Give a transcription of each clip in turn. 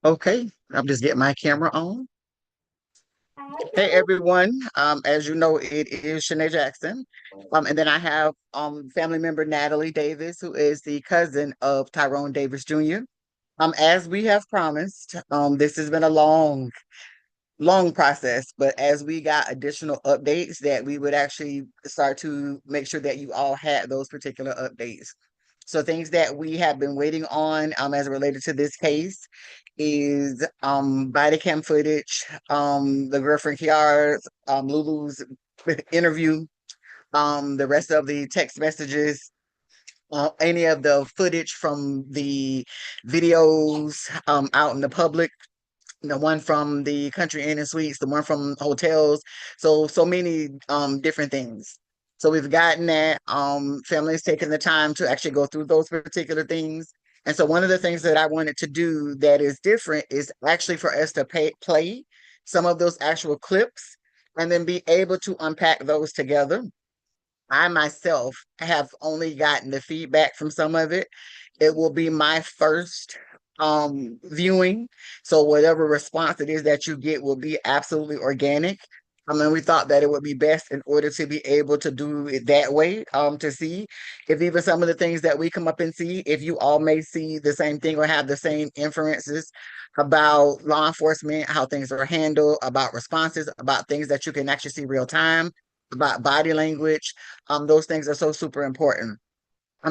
Okay, I'm just getting my camera on. Hey everyone, as you know, it is Shanae Jackson. And then I have family member Natalie Davis, who is the cousin of Tyrone Davis Jr. As we have promised, this has been a long process, but as we got additional updates that we would actually start to make sure that you all had those particular updates. So things that we have been waiting on as it related to this case is body cam footage, the girlfriend Kiara's Lulu's interview, the rest of the text messages, any of the footage from the videos out in the public, the one from the country inn and suites, the one from hotels. So many different things. So we've gotten that. Families taking the time to actually go through those particular things. And so one of the things that I wanted to do that is different is actually for us to play some of those actual clips and then be able to unpack those together. I myself have only gotten the feedback from some of it. It will be my first viewing. So whatever response it is that you get will be absolutely organic. I mean, we thought that it would be best in order to be able to do it that way, to see if even some of the things that we come up and see, if you all may see the same thing or have the same inferences about law enforcement, how things are handled, about responses, about things that you can actually see real time, about body language. Those things are so super important.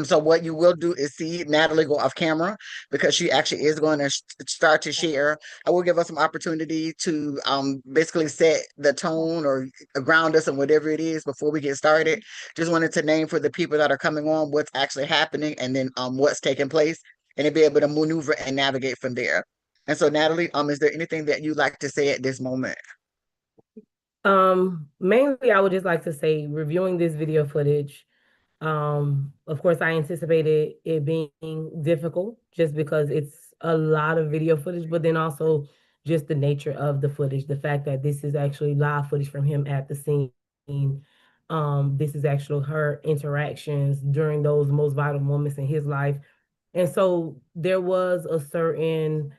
So what you will do is see Natalie go off camera because she actually is going to start to share. I will give us some opportunity to basically set the tone or ground us in whatever it is before we get started. Just wanted to name for the people that are coming on what's actually happening and then what's taking place and to be able to maneuver and navigate from there. And so Natalie, is there anything that you'd like to say at this moment? Mainly I would just like to say reviewing this video footage. Of course, I anticipated it being difficult just because it's a lot of video footage, but then also just the nature of the footage, the fact that this is actually live footage from him at the scene. This is actually her interactions during those most vital moments in his life. And so there was a certain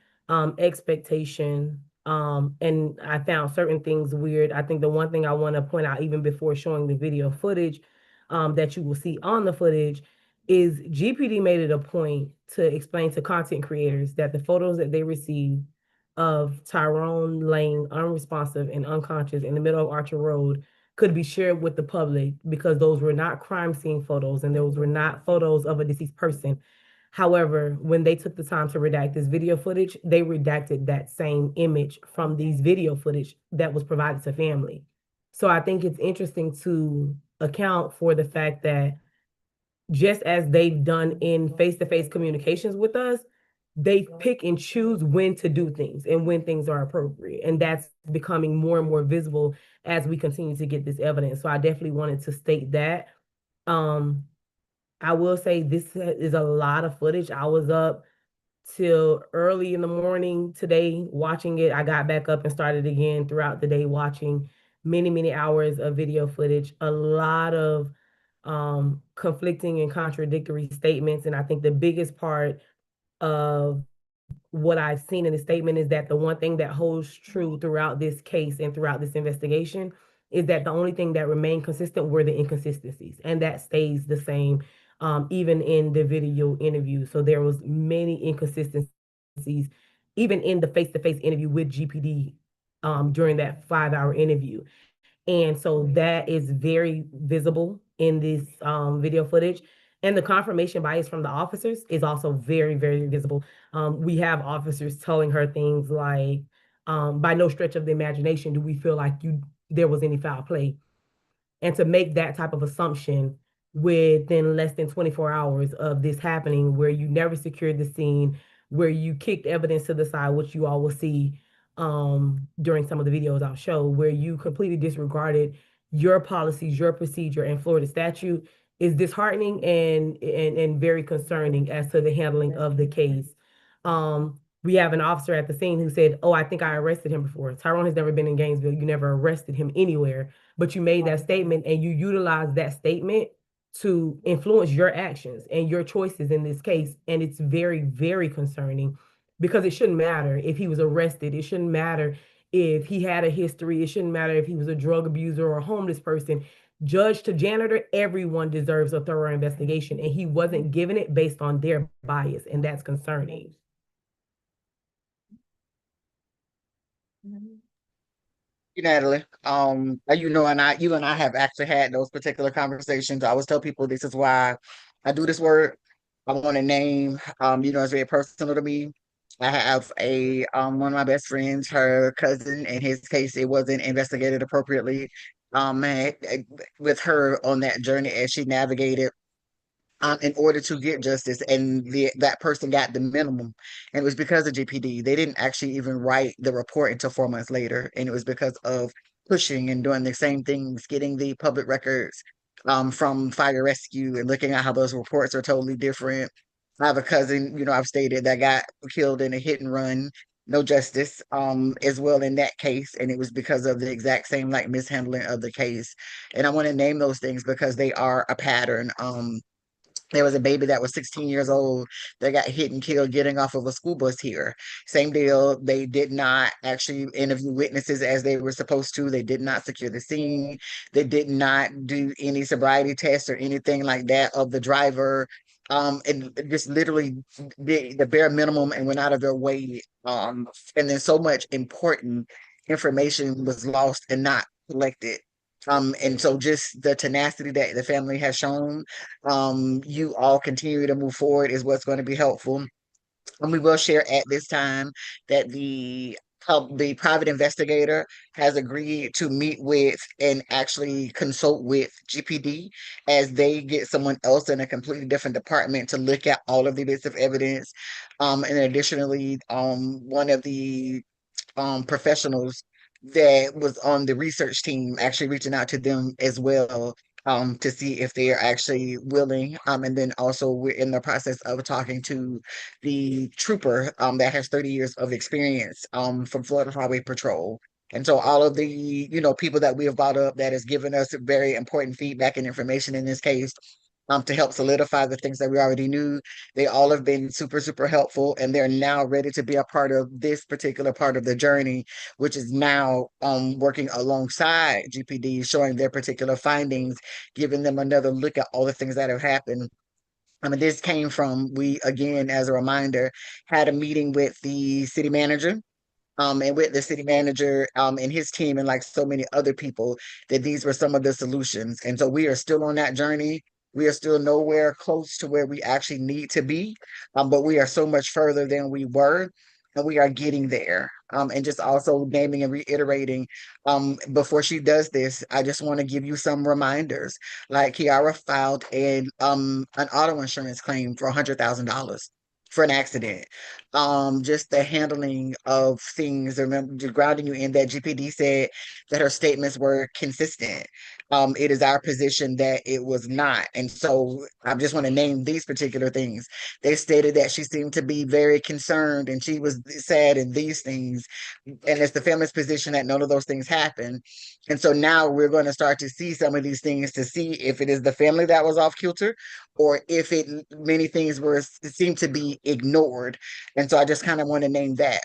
expectation. And I found certain things weird. I think the one thing I want to point out, even before showing the video footage, that you will see on the footage is GPD made it a point to explain to content creators that the photos that they received of Tyrone laying unresponsive and unconscious in the middle of Archer Road could be shared with the public because those were not crime scene photos and those were not photos of a deceased person. However, when they took the time to redact this video footage, they redacted that same image from these video footage that was provided to family. So I think it's interesting to account for the fact that just as they've done in face-to-face communications with us, they pick and choose when to do things and when things are appropriate. And that's becoming more and more visible as we continue to get this evidence. So I definitely wanted to state that. Um, I will say this is a lot of footage. I was up till early in the morning today watching it. I got back up and started again throughout the day watching many hours of video footage, a lot of conflicting and contradictory statements. And I think the biggest part of what I've seen in the statement is that the one thing that holds true throughout this case and throughout this investigation is that the only thing that remained consistent were the inconsistencies, and that stays the same even in the video interview. So there was many inconsistencies even in the face-to-face interview with GPD during that 5-hour interview. And so that is very visible in this video footage. And the confirmation bias from the officers is also very visible. We have officers telling her things like, by no stretch of the imagination do we feel like there was any foul play. And to make that type of assumption within less than 24 hours of this happening, where you never secured the scene, where you kicked evidence to the side, which you all will see during some of the videos I'll show, where you completely disregarded your policies, your procedure, and Florida statute, is disheartening and very concerning as to the handling of the case. We have an officer at the scene who said, "Oh, I think I arrested him before." Tyrone has never been in Gainesville. You never arrested him anywhere, but you made that statement and you utilized that statement to influence your actions and your choices in this case. And it's very concerning. because it shouldn't matter if he was arrested. It shouldn't matter if he had a history. It shouldn't matter if he was a drug abuser or a homeless person. Judge to janitor, everyone deserves a thorough investigation, and he wasn't given it based on their bias, and that's concerning. Natalie, you and I have actually had those particular conversations. I always tell people this is why I do this work. I want to name, it's very personal to me. I have one of my best friends, her cousin, in his case, it wasn't investigated appropriately. With her on that journey as she navigated in order to get justice, and that person got the minimum, and it was because of GPD. They didn't actually even write the report until 4 months later, and it was because of pushing and doing the same things, getting the public records from fire rescue and looking at how those reports are totally different. I have a cousin, I've stated, that got killed in a hit and run, no justice, as well in that case, and it was because of the exact same like mishandling of the case. And I want to name those things because they are a pattern. There was a baby that was 16 years old that got hit and killed getting off of a school bus here. Same deal. They did not actually interview witnesses as they were supposed to. They did not secure the scene. They did not do any sobriety tests or anything like that of the driver. And just literally the bare minimum and went out of their way. And then so much important information was lost and not collected. And so just the tenacity that the family has shown, you all continue to move forward is what's going to be helpful. And we will share at this time that the private investigator has agreed to meet with and actually consult with GPD as they get someone else in a completely different department to look at all of the bits of evidence. And additionally, one of the professionals that was on the research team actually reaching out to them as well, to see if they are actually willing. And then also we're in the process of talking to the trooper that has 30 years of experience from Florida Highway Patrol. And so all of the, people that we have brought up that has given us very important feedback and information in this case, to help solidify the things that we already knew. They all have been super, super helpful, and they're now ready to be a part of this particular part of the journey, which is now working alongside GPD, showing their particular findings, giving them another look at all the things that have happened. I mean, this came from, we, again, as a reminder, had a meeting with the city manager, and with the city manager and his team and like so many other people, that these were some of the solutions. And so we are still on that journey. We are still nowhere close to where we actually need to be, but we are so much further than we were, and we are getting there. And just also naming and reiterating, before she does this, I just want to give you some reminders. Like Kiara filed an auto insurance claim for $100,000 for an accident. Just the handling of things, remember, grounding you in that GPD said that her statements were consistent. It is our position that it was not. And so I just want to name these particular things. They stated that she seemed to be very concerned and she was sad in these things. And it's the family's position that none of those things happen. And so now we're going to start to see some of these things to see if it is the family that was off kilter, or if many things seem to be ignored. And so I just kind of want to name that.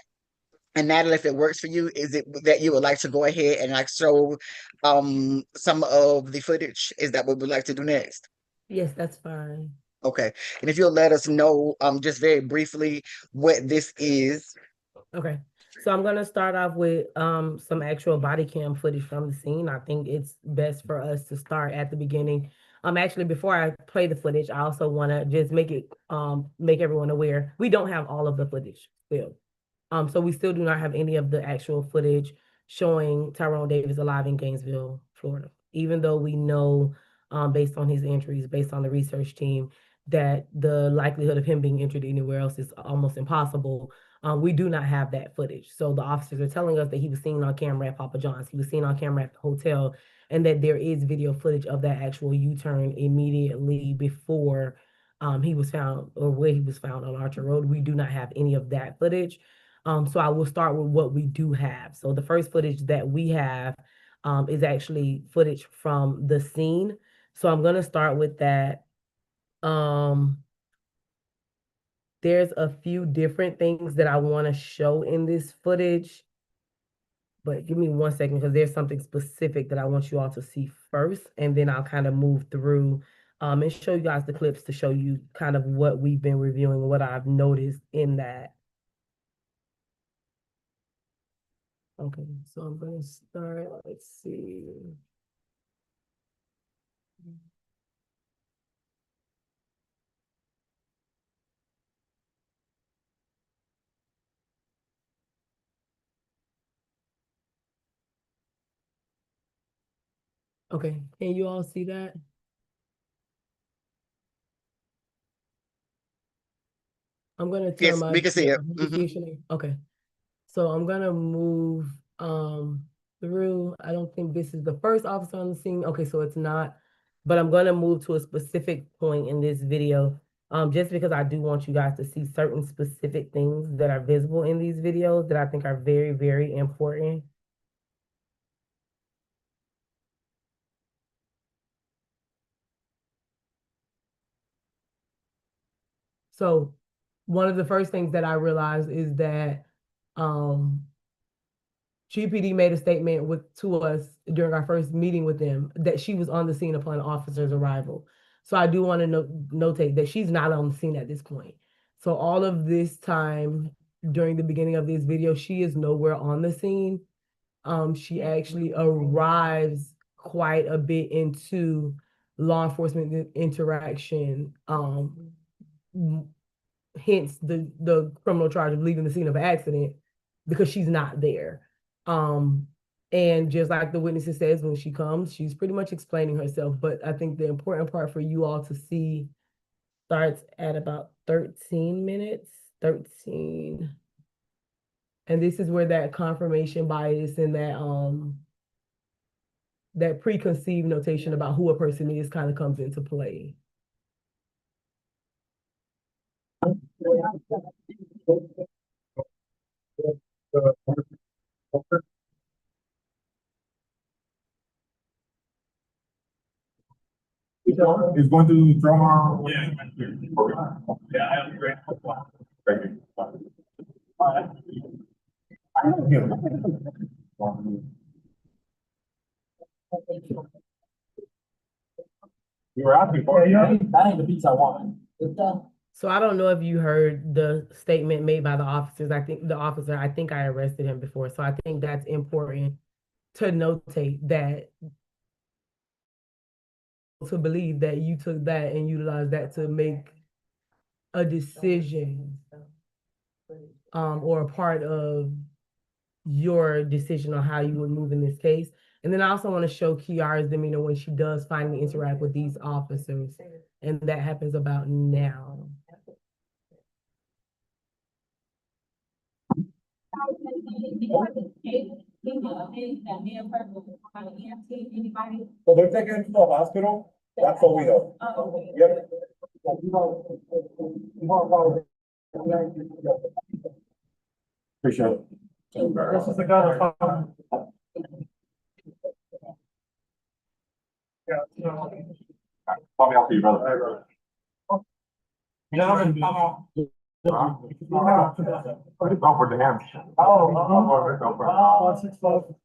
And Natalie, if it works for you, is it that you would like to go ahead and like show some of the footage? Is that what we'd like to do next? Yes, that's fine. Okay. And if you'll let us know just very briefly what this is. Okay. So I'm gonna start off with some actual body cam footage from the scene. I think it's best for us to start at the beginning. Actually, before I play the footage, I also want to just make everyone aware we don't have all of the footage still. So we still do not have any of the actual footage showing Tyrone Davis alive in Gainesville, Florida. Even though we know, based on his injuries, based on the research team, that the likelihood of him being injured anywhere else is almost impossible. We do not have that footage. So the officers are telling us that he was seen on camera at Papa John's, he was seen on camera at the hotel, and that there is video footage of that actual U-turn immediately before he was found, or where he was found on Archer Road. We do not have any of that footage. So I will start with what we do have. So the first footage that we have is actually footage from the scene. So I'm going to start with that. Um, There's a few different things that I want to show in this footage, but give me 1 second because there's something specific that I want you all to see first, and then I'll kind of move through and show you guys the clips to show you kind of what we've been reviewing, what I've noticed in that. Okay, so I'm gonna start, let's see. Okay, can you all see that? I'm gonna turn Yes, my, we can see it. okay. So I'm gonna move through. I don't think this is the first officer on the scene. Okay, so it's not, but I'm gonna move to a specific point in this video. Just because I do want you guys to see certain specific things that are visible in these videos that I think are very, very important. So one of the first things that I realized is that GPD made a statement to us during our first meeting with them that she was on the scene upon officer's arrival. So I do want to notate that she's not on the scene at this point. So all of this time during the beginning of this video, she is nowhere on the scene. She actually arrives quite a bit into law enforcement interaction. Hence the criminal charge of leaving the scene of an accident because she's not there. And just like the witnesses says, when she comes, she's pretty much explaining herself. But I think the important part for you all to see starts at about 13 minutes, 13. And this is where that confirmation bias and that preconceived notation about who a person is kind of comes into play. Is going to drama. Yeah. Yeah, I have great. You were asking for it. That ain't the pizza I want. So I don't know if you heard the statement made by the officers. I think I arrested him before. So I think that's important to notate that, to believe that you took that and utilized that to make a decision or a part of your decision on how you would move in this case. And then I also want to show Kiara's demeanor when she does finally interact with these officers. And that happens about now. So they're taking him to the hospital? That's what we know. Yep. Appreciate it. This is the guy. Call me out to you, brother. Gentlemen, come on. Go for the hand. Oh, 6'5".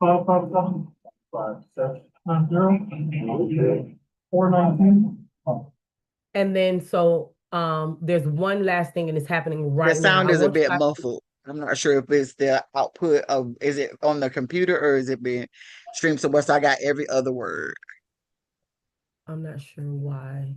5'7". 5'7". 419. And then so there's one last thing, and it's happening right now. The sound is a bit guys... muffled. I'm not sure if it's the output of, is it on the computer or is it being streamed somewhere? So I got every other word. I'm not sure why.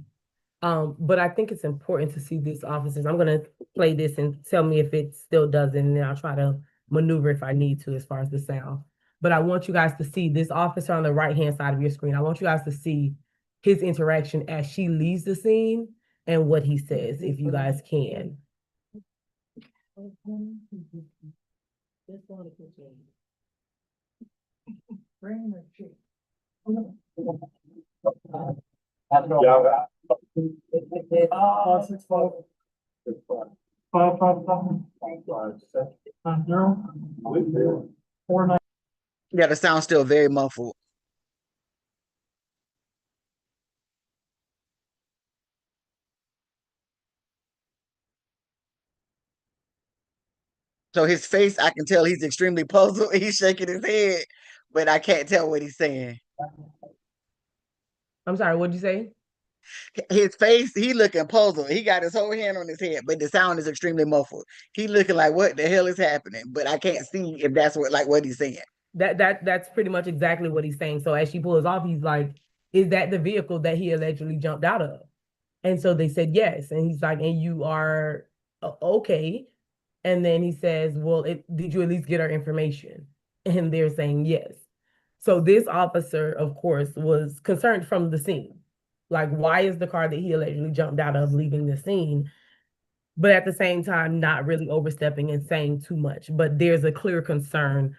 But I think it's important to see these officers. I'm gonna play this and tell me if it still does it, and then I'll try to maneuver if I need to as far as the sound. But I want you guys to see this officer on the right-hand side of your screen. I want you guys to see his interaction as she leaves the scene and what he says, if you guys can. Yeah. 6'5". 5'7". 5'7". 419. Yeah, the sound's still very muffled. So his face, I can tell he's extremely puzzled. He's shaking his head, but I can't tell what he's saying. I'm sorry, what'd you say? His face, he looking puzzled. He got his whole hand on his head, but the sound is extremely muffled. He looking like, what the hell is happening? But I can't see if that's what he's saying. That's pretty much exactly what he's saying. So as she pulls off, he's like, is that the vehicle that he allegedly jumped out of? And so they said yes. And he's like, and you are okay. And then he says, well, did you at least get our information? And they're saying yes. So this officer, of course, was concerned from the scene. Like, why is the car that he allegedly jumped out of leaving the scene? But at the same time, not really overstepping and saying too much. But there's a clear concern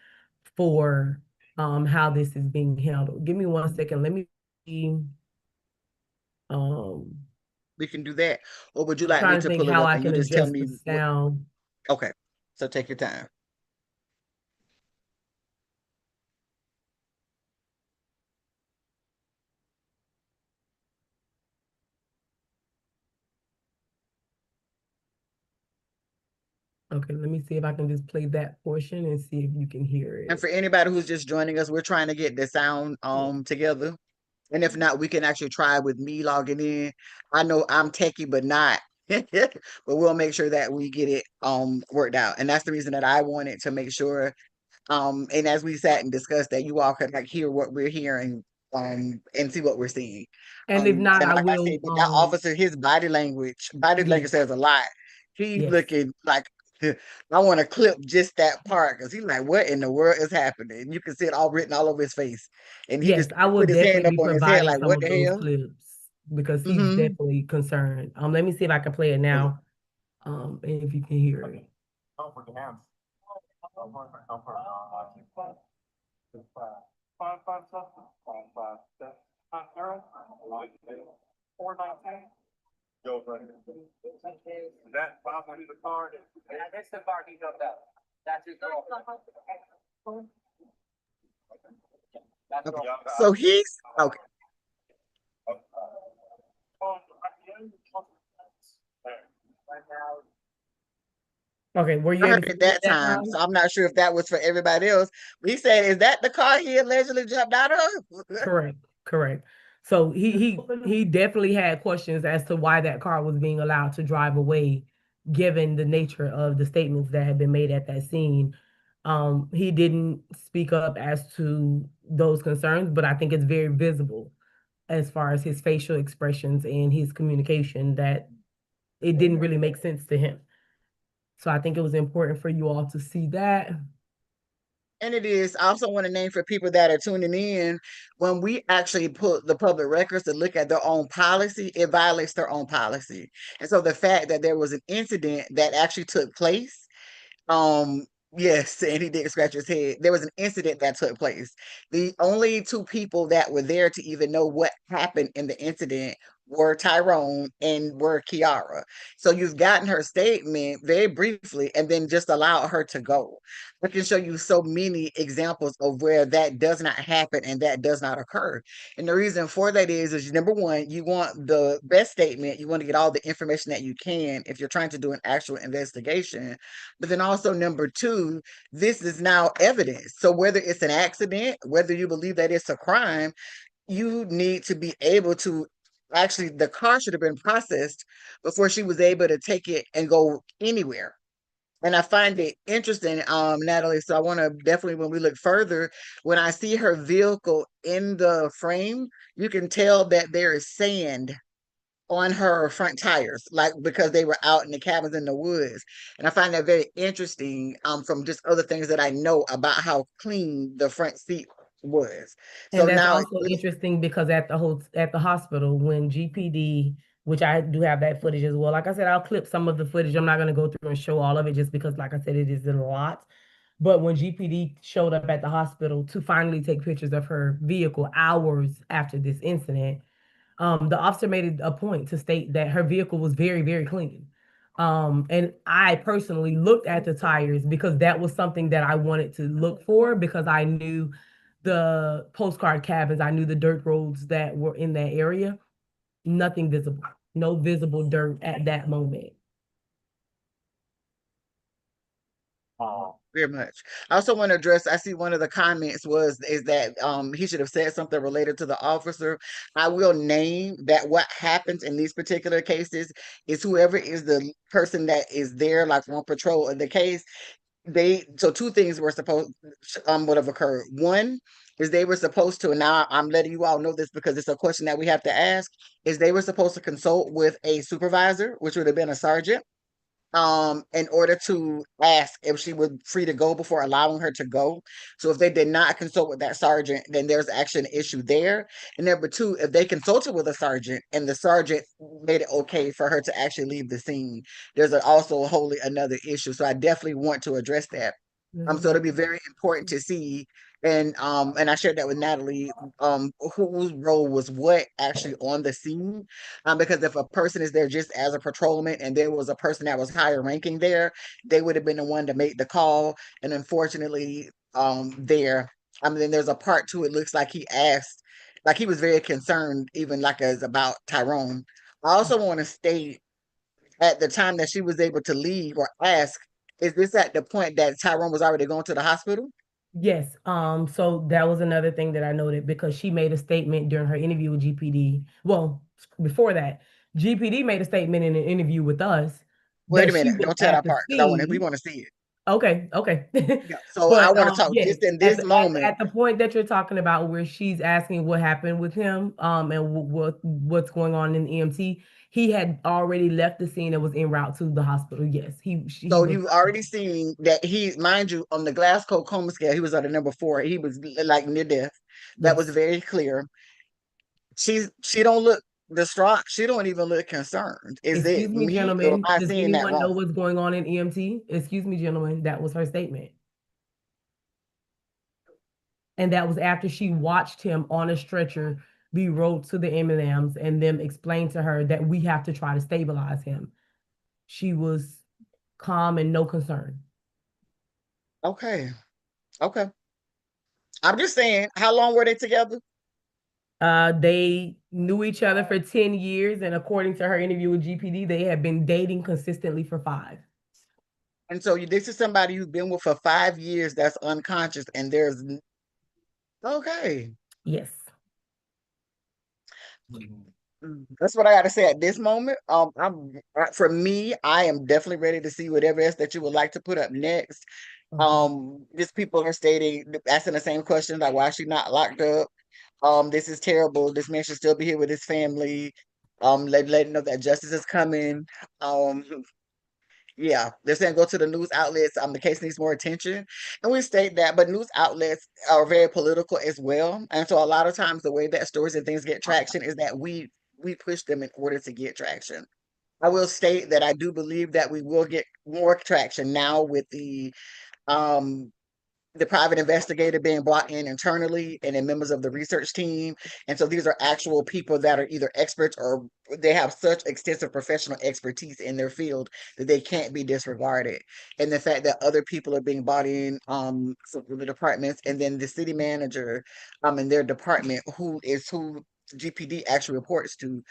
for how this is being handled. Give me 1 second. Let me see. We can do that. Or would you I'm like me trying to to think pull it how up I and you can just tell adjust me the sound. okay. So take your time. Okay, let me see if I can just play that portion and see if you can hear And it. for anybody who's just joining us, we're trying to get the sound together. And if not, we can actually try with me logging in. I know I'm techie, but not. But we'll make sure that we get it worked out. And that's the reason that I wanted to make sure and as we sat and discussed that you all could like hear what we're hearing and see what we're seeing. And if not, And I like I will said, that officer, his body language yes, says a lot. He's yes. looking like I want to clip just that part because he's like, what in the world is happening? And you can see it all written all over his face. And he Yes, just I will put his hand definitely up be on his head providing like, some what of the those hell? clips because he's Mm-hmm. definitely concerned. Let me see if I can play it now. And if you can hear it. That probably the car. That's the car he jumped out. That's his girl. That's Okay. all. So he's okay. Okay, were you I able heard to it hear that that time, time? so I'm not sure if that was for everybody else. But he said, "Is that the car he allegedly jumped out of?" Correct, correct. So he definitely had questions as to why that car was being allowed to drive away, given the nature of the statements that had been made at that scene. He didn't speak up as to those concerns, but I think it's very visible as far as his facial expressions and his communication that it didn't really make sense to him. So I think it was important for you all to see that. And it is. I also want to name for people that are tuning in, when we actually put the public records to look at their own policy, it violates their own policy. And so the fact that there was an incident that actually took place, um, yes, and he did scratch his head. There was an incident that took place. The only two people that were there to even know what happened in the incident were Tyrone and were Kiara. So you've gotten her statement very briefly and then just allow her to go. I can show you so many examples of where that does not happen and that does not occur. And the reason for that is number one, you want the best statement. You want to get all the information that you can if you're trying to do an actual investigation. But then also number two, this is now evidence. So whether it's an accident, whether you believe that it's a crime, you need to be able to actually, the car should have been processed before she was able to take it and go anywhere. And I find it interesting, Natalie. So I want to definitely, when we look further, when I see her vehicle in the frame, you can tell that there is sand on her front tires, like because they were out in the cabins in the woods. And I find that very interesting, from just other things that I know about how clean the front seat was. So And that's now, also interesting because at the hospital, when GPD, which I do have that footage as well. Like I said, I'll clip some of the footage. I'm not going to go through and show all of it just because, like I said, it is a lot. But when GPD showed up at the hospital to finally take pictures of her vehicle hours after this incident, the officer made it a point to state that her vehicle was very, very clean. And I personally looked at the tires because that was something that I wanted to look for because I knew the postcard cabins, I knew the dirt roads that were in that area. Nothing visible, no visible dirt at that moment. Very much. I also want to address, I see one of the comments is that he should have said something related to the officer. I will name that what happens in these particular cases is whoever is the person that is there, like on patrol of the case, so two things were supposed would have occurred. One is they were supposed to, and now I'm letting you all know this because it's a question that we have to ask, is they were supposed to consult with a supervisor, which would have been a sergeant, in order to ask if she was free to go before allowing her to go. So if they did not consult with that sergeant, then there's actually an issue there. And number two, if they consulted with a sergeant and the sergeant made it okay for her to actually leave the scene, there's also wholly another issue. So I definitely want to address that. So it'll be very important to see, and I shared that with Natalie, whose role was what actually on the scene, because if a person is there just as a patrolman and there was a person that was higher ranking there, they would have been the one to make the call, and unfortunately, then there's a part to it. Looks like he asked, like he was very concerned, even like as about Tyrone. I also want to state at the time that she was able to leave or ask, is this at the point that Tyrone was already going to the hospital? Yes, so that was another thing that I noted because she made a statement during her interview with GPD. Well, before that, GPD made a statement in an interview with us Wait a that she minute, was don't tell at that the part because we scene. want to see it. Okay, okay. Yeah. So I But want to talk yes, just in this moment. at the point that you're talking about where she's asking what happened with him, and what's going on in the EMT, he had already left the scene and was en route to the hospital. Yes, he So was. you've already seen that mind you, on the Glasgow coma scale, he was at a number 4. He was like near death. That was Yes. very clear. She don't look distraught. She don't even look concerned. Is Excuse it me, me or am gentlemen, I does seeing that anyone know wrong? what's going on in EMT? Excuse me, gentlemen, that was her statement. And that was after she watched him on a stretcher be rolled to the ambulance and them explained to her that we have to try to stabilize him. She was calm and no concern. Okay. Okay. I'm just saying, how long were they together? They knew each other for 10 years, and according to her interview with GPD, they had been dating consistently for 5. And so this is somebody you've been with for 5 years that's unconscious, and okay. Yes. That's what I got to say at this moment. For me, I am definitely ready to see whatever else that you would like to put up next. Just people are asking the same question, like why is she not locked up? This is terrible. This man should still be here with his family. Letting know that justice is coming. Um, yeah, they're saying go to the news outlets. The case needs more attention, and we state that. But news outlets are very political as well, and so a lot of times the way that stories and things get traction is that we push them in order to get traction. I will state that I do believe that we will get more traction now with um the private investigator being brought in internally and then members of the research team. And so these are actual people that are either experts or they have such extensive professional expertise in their field that they can't be disregarded. And the fact that other people are being brought in from the departments, and then the city manager in their department, who GPD actually reports to,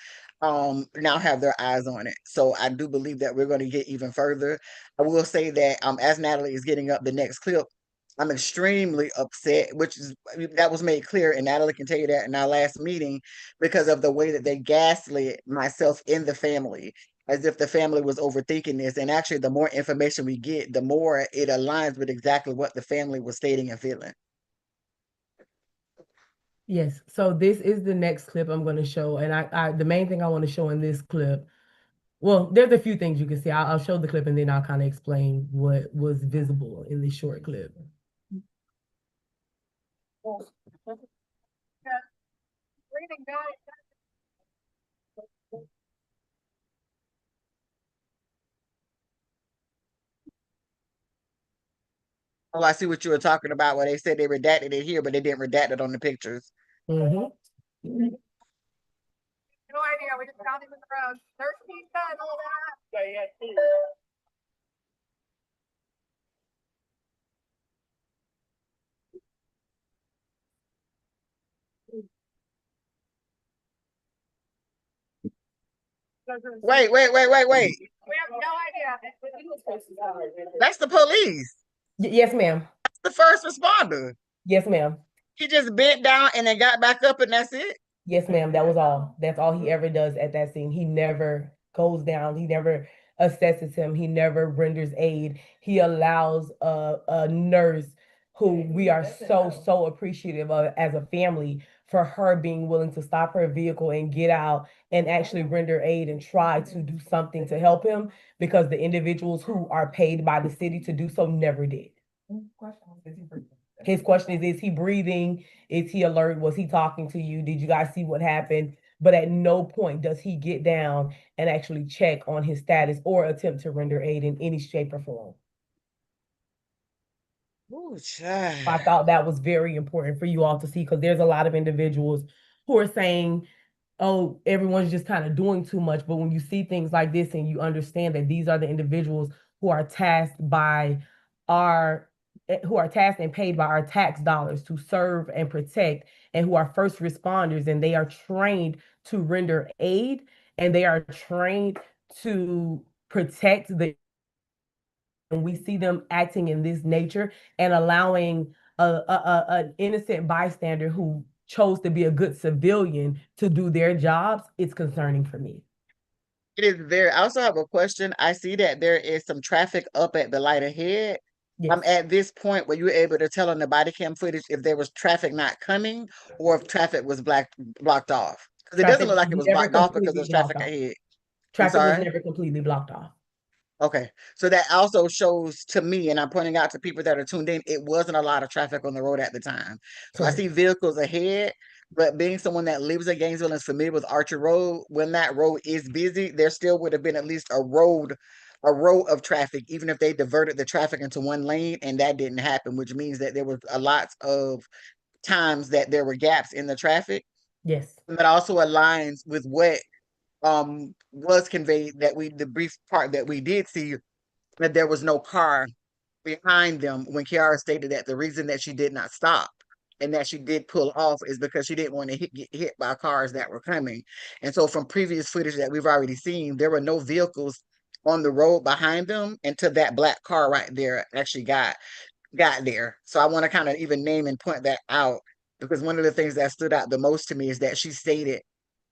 now have their eyes on it. So I do believe that we're going to get even further. I will say that as Natalie is getting up the next clip, I'm extremely upset, that was made clear, and Natalie can tell you that in our last meeting, because of the way that they gaslit myself in the family, as if the family was overthinking this. And actually, the more information we get, the more it aligns with exactly what the family was stating and feeling. Yes. So this is the next clip I'm going to show. And I the main thing I want to show in this clip, well, there's a few things you can see. I'll show the clip and then I'll kind of explain what was visible in this short clip. Oh, I see what you were talking about, where they said they redacted it here, but they didn't redact it on the pictures. Mm-hmm. No idea. We just found him in the road. There's pizza and all that. Yeah, yeah. Wait. We have no idea. That's the police. Yes, ma'am. The first responder. Yes, ma'am. He just bent down and then got back up and that's it. Yes, ma'am. That was all. That's all he ever does at that scene. He never goes down. He never assesses him. He never renders aid. He allows a nurse who we are so appreciative of as a family for her being willing to stop her vehicle and get out and actually render aid and try to do something to help him because the individuals who are paid by the city to do so never did. His question is he breathing? Is he alert? Was he talking to you? Did you guys see what happened? But at no point does he get down and actually check on his status or attempt to render aid in any shape or form. Ooh, I thought that was very important for you all to see because there's a lot of individuals who are saying, oh, everyone's just kind of doing too much. But when you see things like this and you understand that these are the individuals who are tasked and paid by our tax dollars to serve and protect and who are first responders and they are trained to render aid and they are trained to protect and we see them acting in this nature and allowing an innocent bystander who chose to be a good civilian to do their jobs, it's concerning for me. It is very. I also have a question. I see that there is some traffic up at the light ahead. Yes. At this point, were you able to tell on the body cam footage if there was traffic not coming or if traffic was blocked off? Because it doesn't look like it was never blocked off because completely there's blocked traffic off. ahead. Traffic was sorry? never completely blocked off. Okay, so that also shows to me, and I'm pointing out to people that are tuned in, it wasn't a lot of traffic on the road at the time. So I Correct. see vehicles ahead, but being someone that lives in Gainesville and is familiar with Archer Road, when that road is busy, there still would have been at least a row of traffic, even if they diverted the traffic into one lane, and that didn't happen, which means that there was a lot of times that there were gaps in the traffic. Yes. And that also aligns with what was conveyed that the brief part that we did see that there was no car behind them when Kiara stated that the reason that she did not stop and that she did pull off is because she didn't want to get hit by cars that were coming. And so from previous footage that we've already seen, there were no vehicles on the road behind them until that black car right there actually got there. So I want to kind of even name and point that out because one of the things that stood out the most to me is that she stated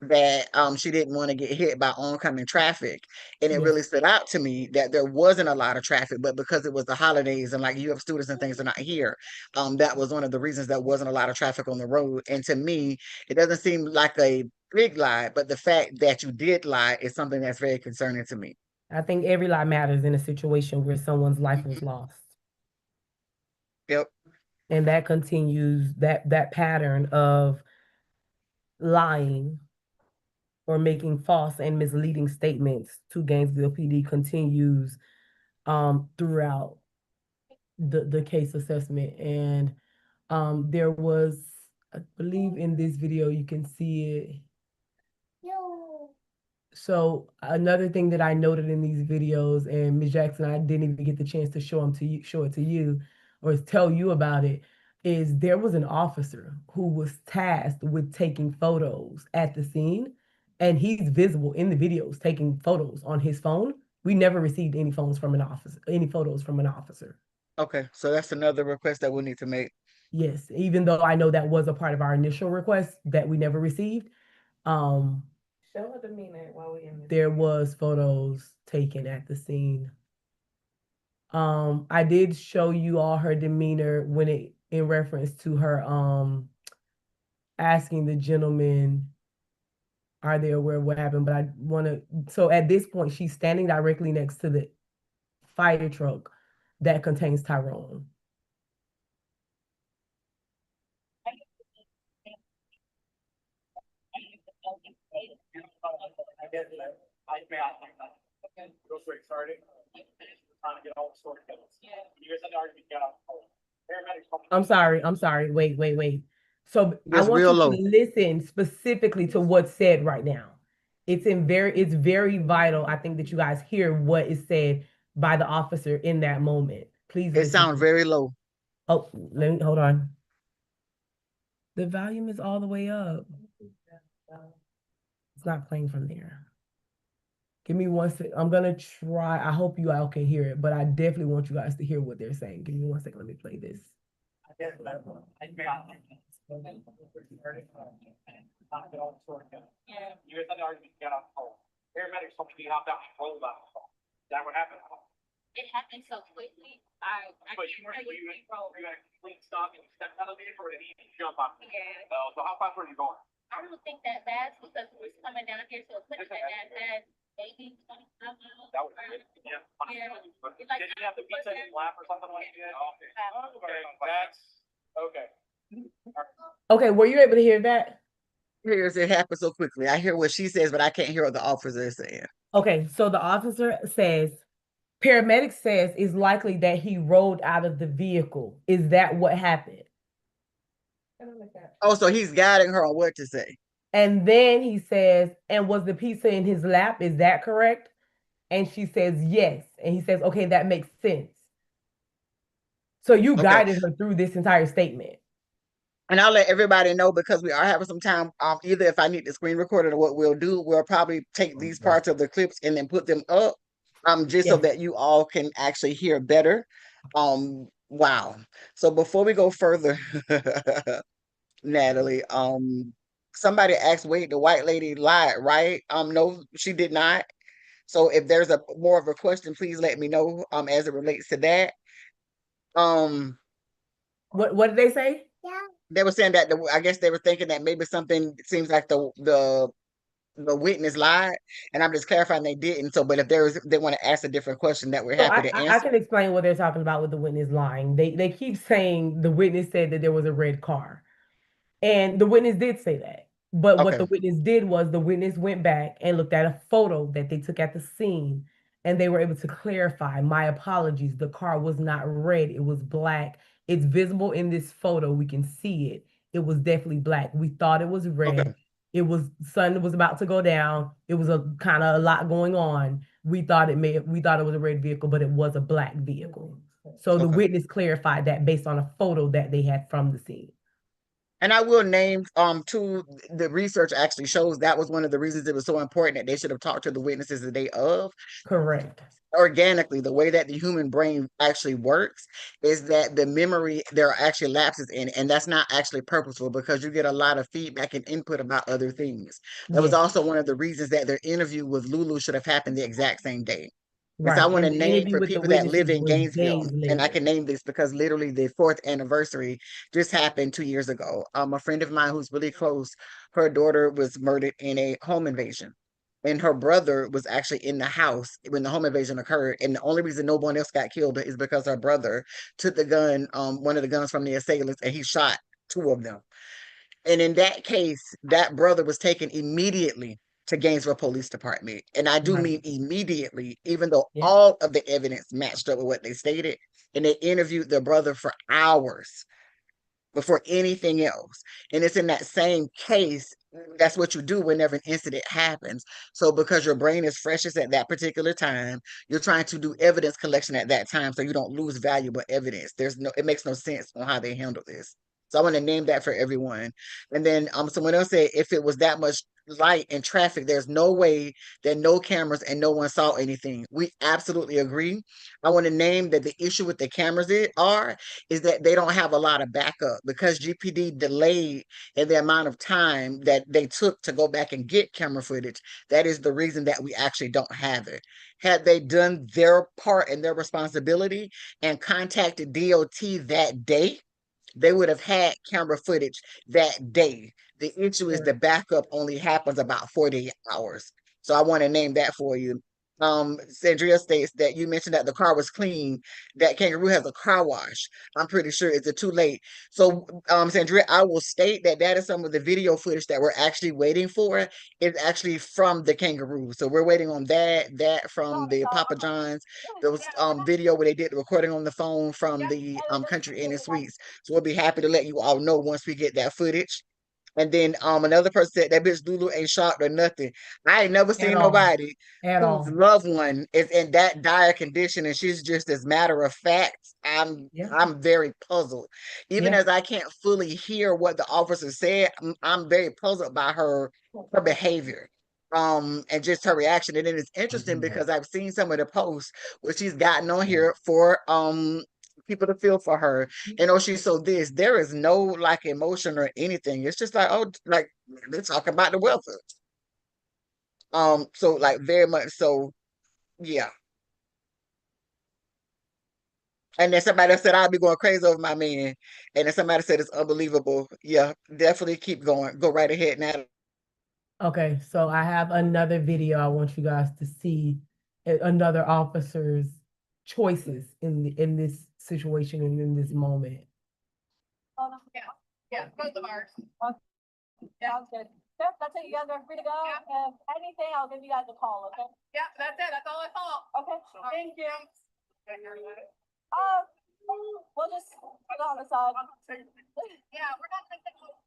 that she didn't want to get hit by oncoming traffic. And it really stood out to me that there wasn't a lot of traffic, but because it was the holidays and like you have students and things are not here, that was one of the reasons there wasn't a lot of traffic on the road. And to me, it doesn't seem like a big lie, but the fact that you did lie is something that's very concerning to me. I think every lie matters in a situation where someone's life was lost. Yep. And that continues that pattern of lying or making false and misleading statements to Gainesville PD continues throughout the case assessment. And there was, I believe in this video, you can see it. So another thing that I noted in these videos, and Ms. Jackson, I didn't even get the chance to show it to you or tell you about it, is there was an officer who was tasked with taking photos at the scene, and he's visible in the videos taking photos on his phone. We never received any photos from an officer. Okay, so that's another request that we'll need to make. Yes, even though I know that was a part of our initial request that we never received. Show her demeanor while we're in this. There was photos taken at the scene. I did show you all her demeanor in reference to her asking the gentleman, are they aware of what happened? But so at this point, she's standing directly next to the fire truck that contains Tyrone. Real quick, sorry. Trying to get all the story. You guys had already got off. I'm sorry. Wait. So I Just want real you low. to listen specifically to what's said right now. It's very vital, I think, that you guys hear what is said by the officer in that moment. Please It listen. sounds very low. Oh, hold on. The volume is all the way up. It's not playing from there. Give me one sec. I'm gonna try. I hope you all can hear it, but I definitely want you guys to hear what they're saying. Give me one second. Let me play this. Yeah. You guys had the argument, you got off the phone. Paramedics told me you hopped out and rolled out. Is that what happened? It happened so quickly. But you weren't, you had a complete stop and you stepped out of the vehicle or did he jump off? Yeah. So how fast were you going? I don't think that fast because we was coming down here to a clinic that fast, maybe 25 miles. That was good. Yeah. Yeah. Did you have the pizza in your lap or something like that? Okay. Okay, that's, okay. Okay, were you able to hear that? Here's it happened so quickly. I hear what she says, but I can't hear what the officer is saying. Okay, so the officer says, paramedic says it's likely that he rolled out of the vehicle. Is that what happened? Oh, so he's guiding her on what to say. And then he says, and was the pizza in his lap? Is that correct? And she says, yes. And he says, okay, that makes sense. So you Okay. guided her through this entire statement. And I'll let everybody know because we are having some time. Either if I need to screen record it or what we'll do, we'll probably take these parts of the clips and then put them up. Just so Yes. that you all can actually hear better. Wow. So before we go further, Natalie, somebody asked, wait, the white lady lied, right? No, she did not. So if there's a more of a question, please let me know as it relates to that. What did they say? They were saying that I guess they were thinking that maybe something seems like the witness lied, and I'm just clarifying they didn't. So, but if they want to ask a different question, that we're So happy to I answer. can explain what they're talking about with the witness lying. They keep saying the witness said that there was a red car. And the witness did say that. But what Okay. the witness did was the witness went back and looked at a photo that they took at the scene, and they were able to clarify, my apologies, the car was not red, it was black. It's visible in this photo, we can see it. It was definitely black. We thought it was red. Okay. It was sun was about to go down. It was a kind of a lot going on. We thought it was a red vehicle, but it was a black vehicle. So the Okay. witness clarified that based on a photo that they had from the scene. And I will name too, the research actually shows that was one of the reasons it was so important that they should have talked to the witnesses the day of. Correct. Organically, the way that the human brain actually works is that the memory, there are actually lapses in it, and that's not actually purposeful because you get a lot of feedback and input about other things. That was Yes. also one of the reasons that their interview with Lulu should have happened the exact same day. Because I Right. want to And the name interview for with the people that live witnesses in was Gainesville, days and I later. can name this because literally the 4th anniversary just happened 2 years ago. A friend of mine who's really close, her daughter was murdered in a home invasion. And her brother was actually in the house when the home invasion occurred. And the only reason no one else got killed is because her brother took the gun, one of the guns from the assailants, and he shot 2 of them. And in that case, that brother was taken immediately to Gainesville Police Department. And I do Right. mean immediately, even though Yeah. all of the evidence matched up with what they stated. And they interviewed their brother for hours before anything else. And it's in that same case, that's what you do whenever an incident happens. So because your brain is freshest at that particular time, you're trying to do evidence collection at that time so you don't lose valuable evidence. It makes no sense on how they handle this. So I want to name that for everyone. And then someone else said if it was that much light and traffic, there's no way that no cameras and no one saw anything. We absolutely agree. I want to name that the issue with the cameras is that they don't have a lot of backup because GPD delayed in the amount of time that they took to go back and get camera footage. That is the reason that we actually don't have it. Had they done their part and their responsibility and contacted DOT that day, they would have had camera footage that day. The issue is the backup only happens about 48 hours. So I want to name that for you. Sandria states that you mentioned that the car was clean, that Kangaroo has a car wash. I'm pretty sure it's too late. So, Sandria, I will state that that is some of the video footage that we're actually waiting for. It's actually from the Kangaroo. So we're waiting on that from the Papa John's. There was video where they did the recording on the phone from the Country Inn and Suites. So we'll be happy to let you all know once we get that footage. And then another person said that bitch Lulu ain't shocked or nothing. I ain't never seen nobody whose loved one is in that dire condition and she's just as matter of fact. I'm very puzzled. Even as I can't fully hear what the officer said, I'm very puzzled by her behavior. and just her reaction. And then it's interesting because I've seen some of the posts where she's gotten on here for people to feel for her. And oh, she's so this. There is no like emotion or anything. It's just like, oh, like they're talking about the wealth. So like very much so, yeah. And then somebody else said I'd be going crazy over my man. And then somebody said it's unbelievable. Yeah, definitely keep going. Go right ahead now. Okay, so I have another video I want you guys to see another officer's choices in this situation and in this moment. Yeah, both of ours. Sounds good. Yep, that's it. You guys are free to go. Yeah. If anything, I'll give you guys a call, okay? Yeah, that's it. That's all I thought. Okay. Thank you. We'll just put it on the side. Yeah, we're not gonna take.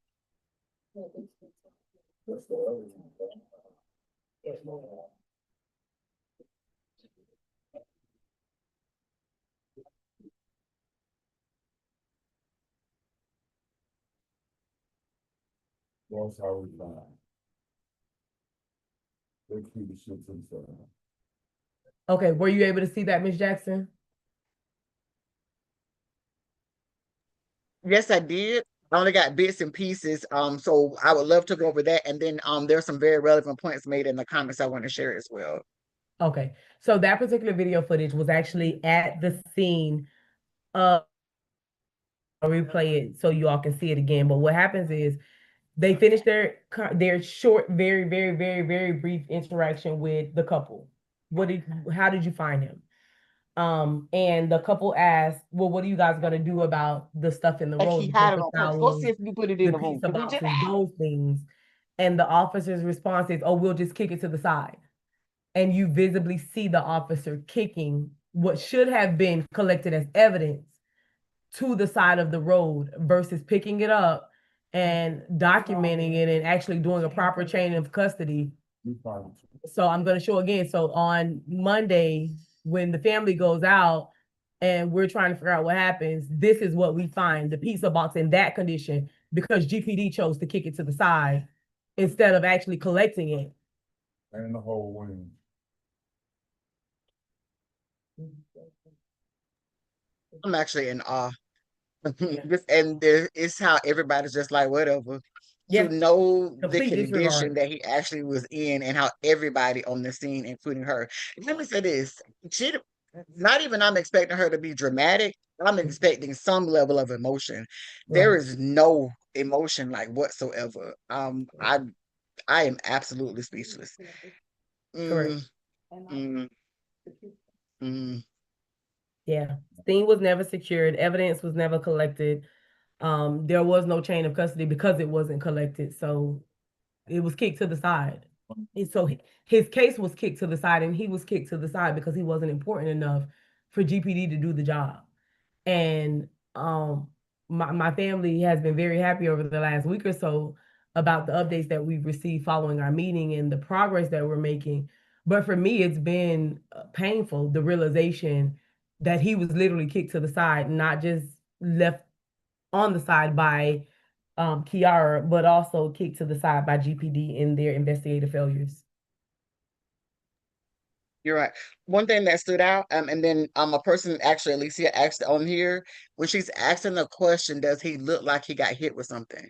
That's how we find. They keep the shit to themselves. Okay, were you able to see that, Ms. Jackson? Yes, I did. I only got bits and pieces. So I would love to go over that. And then there's some very relevant points made in the comments I want to share as well. Okay, so that particular video footage was actually at the scene of. I'll replay it so you all can see it again. But what happens is they finish their short, very, very, very, very brief interaction with the couple. How did you find him? And the couple asked, well, what are you guys gonna do about the stuff in the Like road? he The had it paper on purpose. Go towels, see if you put it the in the room. pizza boxes, those things. And the officer's response is, oh, we'll just kick it to the side. And you visibly see the officer kicking what should have been collected as evidence to the side of the road versus picking it up and documenting it and actually doing a proper chain of custody. We find it. So I'm going to show again. So on Monday, when the family goes out and we're trying to figure out what happens, this is what we find: the pizza box in that condition because GPD chose to kick it to the side instead of actually collecting it. And the whole wing. I'm actually in awe. And there is how everybody's just like, whatever. Yeah. To know the Complete condition disregard. that he actually was in and how everybody on the scene, including her. Let me say this. Not even I'm expecting her to be dramatic. I'm expecting some level of emotion. There Right. is no emotion like whatsoever. I am absolutely speechless. Correct. Mm, mm. Yeah. Scene was never secured. Evidence was never collected. There was no chain of custody because it wasn't collected. So it was kicked to the side. And so his case was kicked to the side and he was kicked to the side because he wasn't important enough for GPD to do the job. And my family has been very happy over the last week or so about the updates that we've received following our meeting and the progress that we're making. But for me, it's been painful, the realization that he was literally kicked to the side, not just left on the side by Kiara, but also kicked to the side by GPD in their investigative failures. You're right. One thing that stood out, and then a person actually, Alicia asked on here, when she's asking the question, does he look like he got hit with something?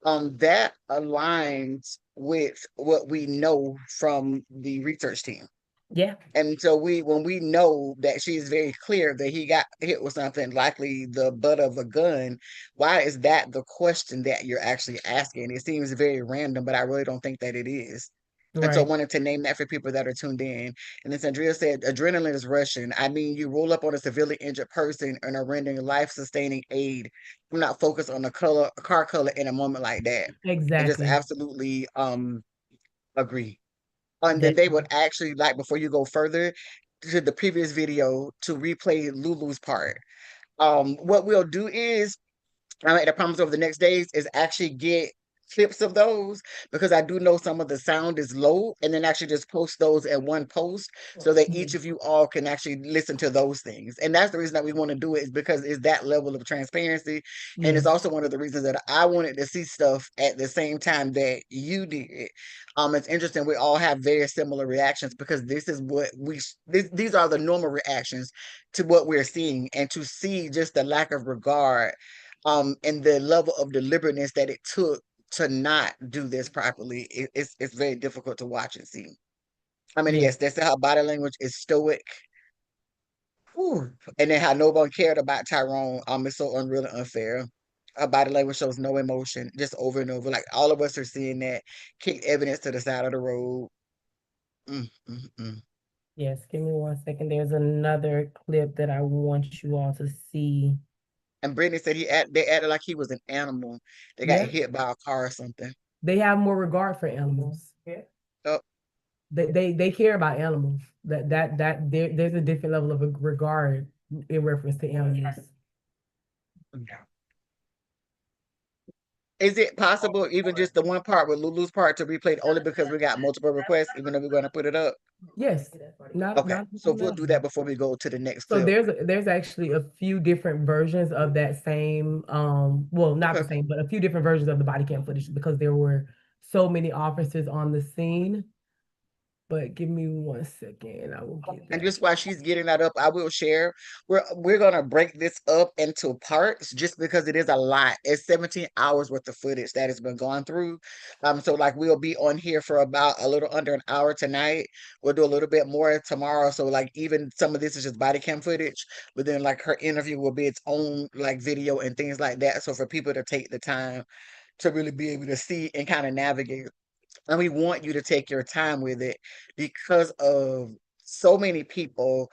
That aligns with what we know from the research team. Yeah. And so when we know that she's very clear that he got hit with something, likely the butt of a gun, why is that the question that you're actually asking? It seems very random, but I really don't think that it is. And so I Right. wanted to name that for people that are tuned in. And as Andrea said, adrenaline is rushing. I mean, you roll up on a severely injured person and are rendering life-sustaining aid. I'm not focused on the car color in a moment like that. I just Exactly. absolutely agree. And then they would actually, like, before you go further to the previous video, to replay Lulu's part. What we'll do is, I made a promise over the next days, is actually get clips of those because I do know some of the sound is low, and then actually just post those at one post so that each of you all can actually listen to those things. And that's the reason that we want to do it, is because it's that level of transparency. And it's Yes. also one of the reasons that I wanted to see stuff at the same time that you did. It's interesting. We all have very similar reactions because this is what these are the normal reactions to what we're seeing, and to see just the lack of regard, and the level of deliberateness that it took to not do this properly. It's very difficult to watch and see. I mean, Yeah. yes, that's how body language is stoic. Whew. And then how no one cared about Tyrone. It's so unreal and unfair. Her body language shows no emotion, just over and over. Like all of us are seeing that. Kicked evidence to the side of the road. Mm, mm, mm. Yes, give me 1 second. There's another clip that I want you all to see. And Brittany said they acted like he was an animal. They got Yeah. hit by a car or something. They have more regard for animals. Oh, They care about animals. There's a different level of regard in reference to animals. is it possible, even just the one part with Lulu's part, to replay it only because we got multiple requests, even though we're going to put it up? Yes. Not Okay, not so we'll do that before we go to the next So clip. there's actually a few different versions of that same well, not the Okay. same, but a few different versions of the body cam footage because there were so many officers on the scene. But give me 1 second, I will get And that. just while she's getting that up, I will share. We're gonna break this up into parts just because it is a lot. It's 17 hours worth of footage that has been gone through. So like we'll be on here for about a little under an hour tonight. We'll do a little bit more tomorrow. So like even some of this is just body cam footage, but then like her interview will be its own like video and things like that. So for people to take the time to really be able to see and kind of navigate. And we want you to take your time with it because of so many people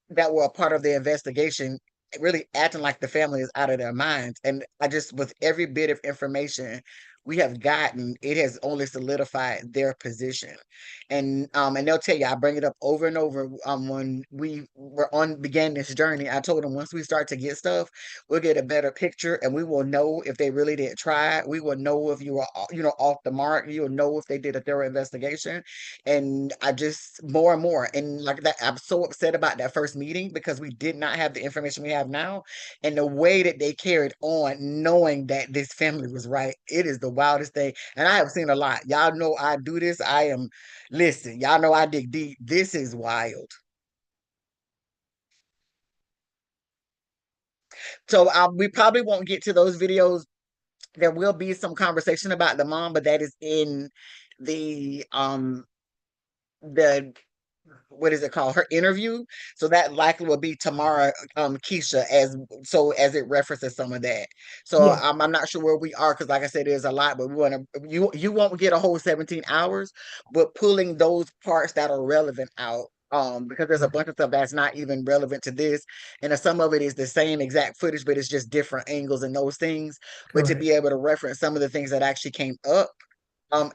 that were a part of the investigation really acting like the family is out of their minds. And I just, with every bit of information we have gotten, it has only solidified their position. And they'll tell you, I bring it up over and over. When we began this journey, I told them once we start to get stuff, we'll get a better picture, and we will know if they really did try. We will know if you were, off the mark. You'll know if they did a thorough investigation. And I just more and more, and like that, I'm so upset about that first meeting because we did not have the information we have now, and the way that they carried on, knowing that this family was right. It is the wildest thing, and I have seen a lot. Y'all know I do this. Listen, y'all know I dig deep. This is wild. So we probably won't get to those videos. There will be some conversation about the mom, but that is in the what is it called, her interview. So that likely will be tomorrow, Keisha, as it references some of that. So Yes. I'm not sure where we are because like I said, there's a lot, but we want to, you won't get a whole 17 hours, but pulling those parts that are relevant out. Because there's a bunch of stuff that's not even relevant to this, and some of it is the same exact footage, but it's just different angles and those things. But to Correct. be able to reference some of the things that actually came up,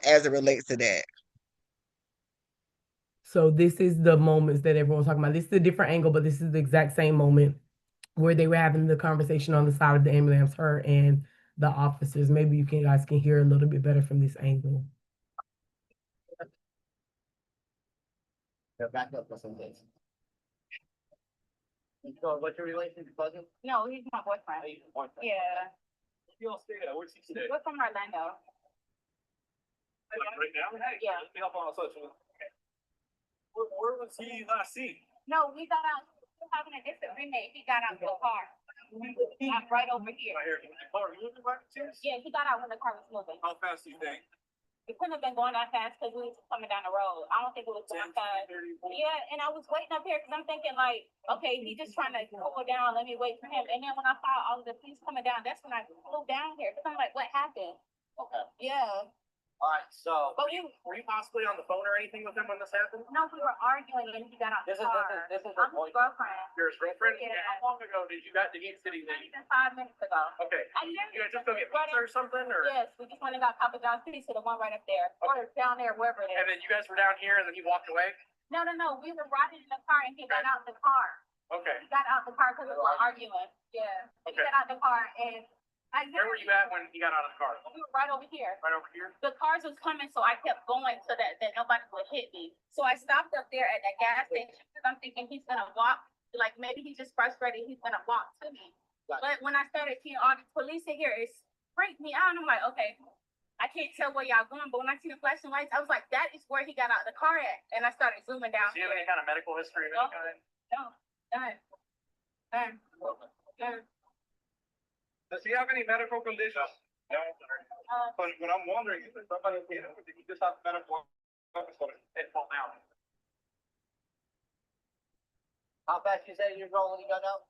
as it relates to that. So this is the moments that everyone's talking about. This is a different angle, but this is the exact same moment where they were having the conversation on the side of the ambulance, her and the officers. Maybe you guys can hear a little bit better from this angle. Back up for some days. So what's your relation to cousin? No, he's my boyfriend. Yeah, You all stay there. Where's he stay? we're from Orlando. Like right now? Yeah. Let me help on social. Where was he last seen? No, we got out, we were having a disagreement. He got out of the car. Right over here. Right here. The car moving back to you? Yeah, he got out when the car was moving. How fast do you think? It couldn't have been going that fast because we was coming down the road. I don't think it was 10, going fast. 30, 40? Yeah, and I was waiting up here because I'm thinking like, okay, he just trying to slow down. Let me wait for him. And then when I saw all of the police coming down, that's when I flew down here because I'm like, what happened? Okay. Yeah, Alright, so. but we, Were you possibly on the phone or anything with him when this happened? no, we were arguing and he got out the This is car. this is I'm the his point. girlfriend. Your girlfriend? Yeah. How long ago did you get sitting there? Even 5 minutes ago. Okay. I You literally guys just go get right pizza or something, or? Yes, we just went and got Papa John's pizza, the one right up there, or down there, wherever it And is. then you guys were down here and then he walked away? No, we were riding in the car and he got out the car. Okay. He got out the car because we were arguing. Yeah, he Okay. got out the car and Where were you at when he got out of the car? We were right over here. Right over here? The cars was coming, so I kept going so that nobody would hit me. So I stopped up there at that gas station because I'm thinking he's gonna walk, like maybe he's just frustrated, he's gonna walk to me. Gotcha. But when I started seeing all the police in here, it freaked me out. And I'm like, okay, I can't tell where y'all going. But when I see the flashing lights, I was like, that is where he got out of the car at. And I started zooming down. Do you have any kind of medical history of any kind? No, none. None. None. Does he have any medical conditions? No. But what I'm wondering is if somebody hit him, did he just have medical episode and fall down? How fast you said you were rolling, you got out?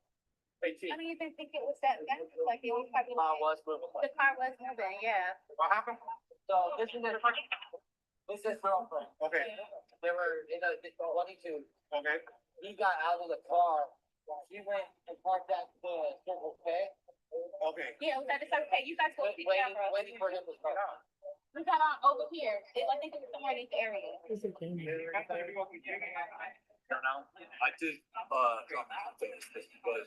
18. I don't even think it was that fast. Like it was probably I was moving. the car was moving, yeah. What happened? So this is his girlfriend. Okay, They were in a 22. okay. He got out of the car. She went and parked at the Circle K. Okay. Yeah, it was at the Circle K. You guys go see camera. Waiting for him to start. We got on over here. I think it was somewhere in this area. I did, drop my things because. Maybe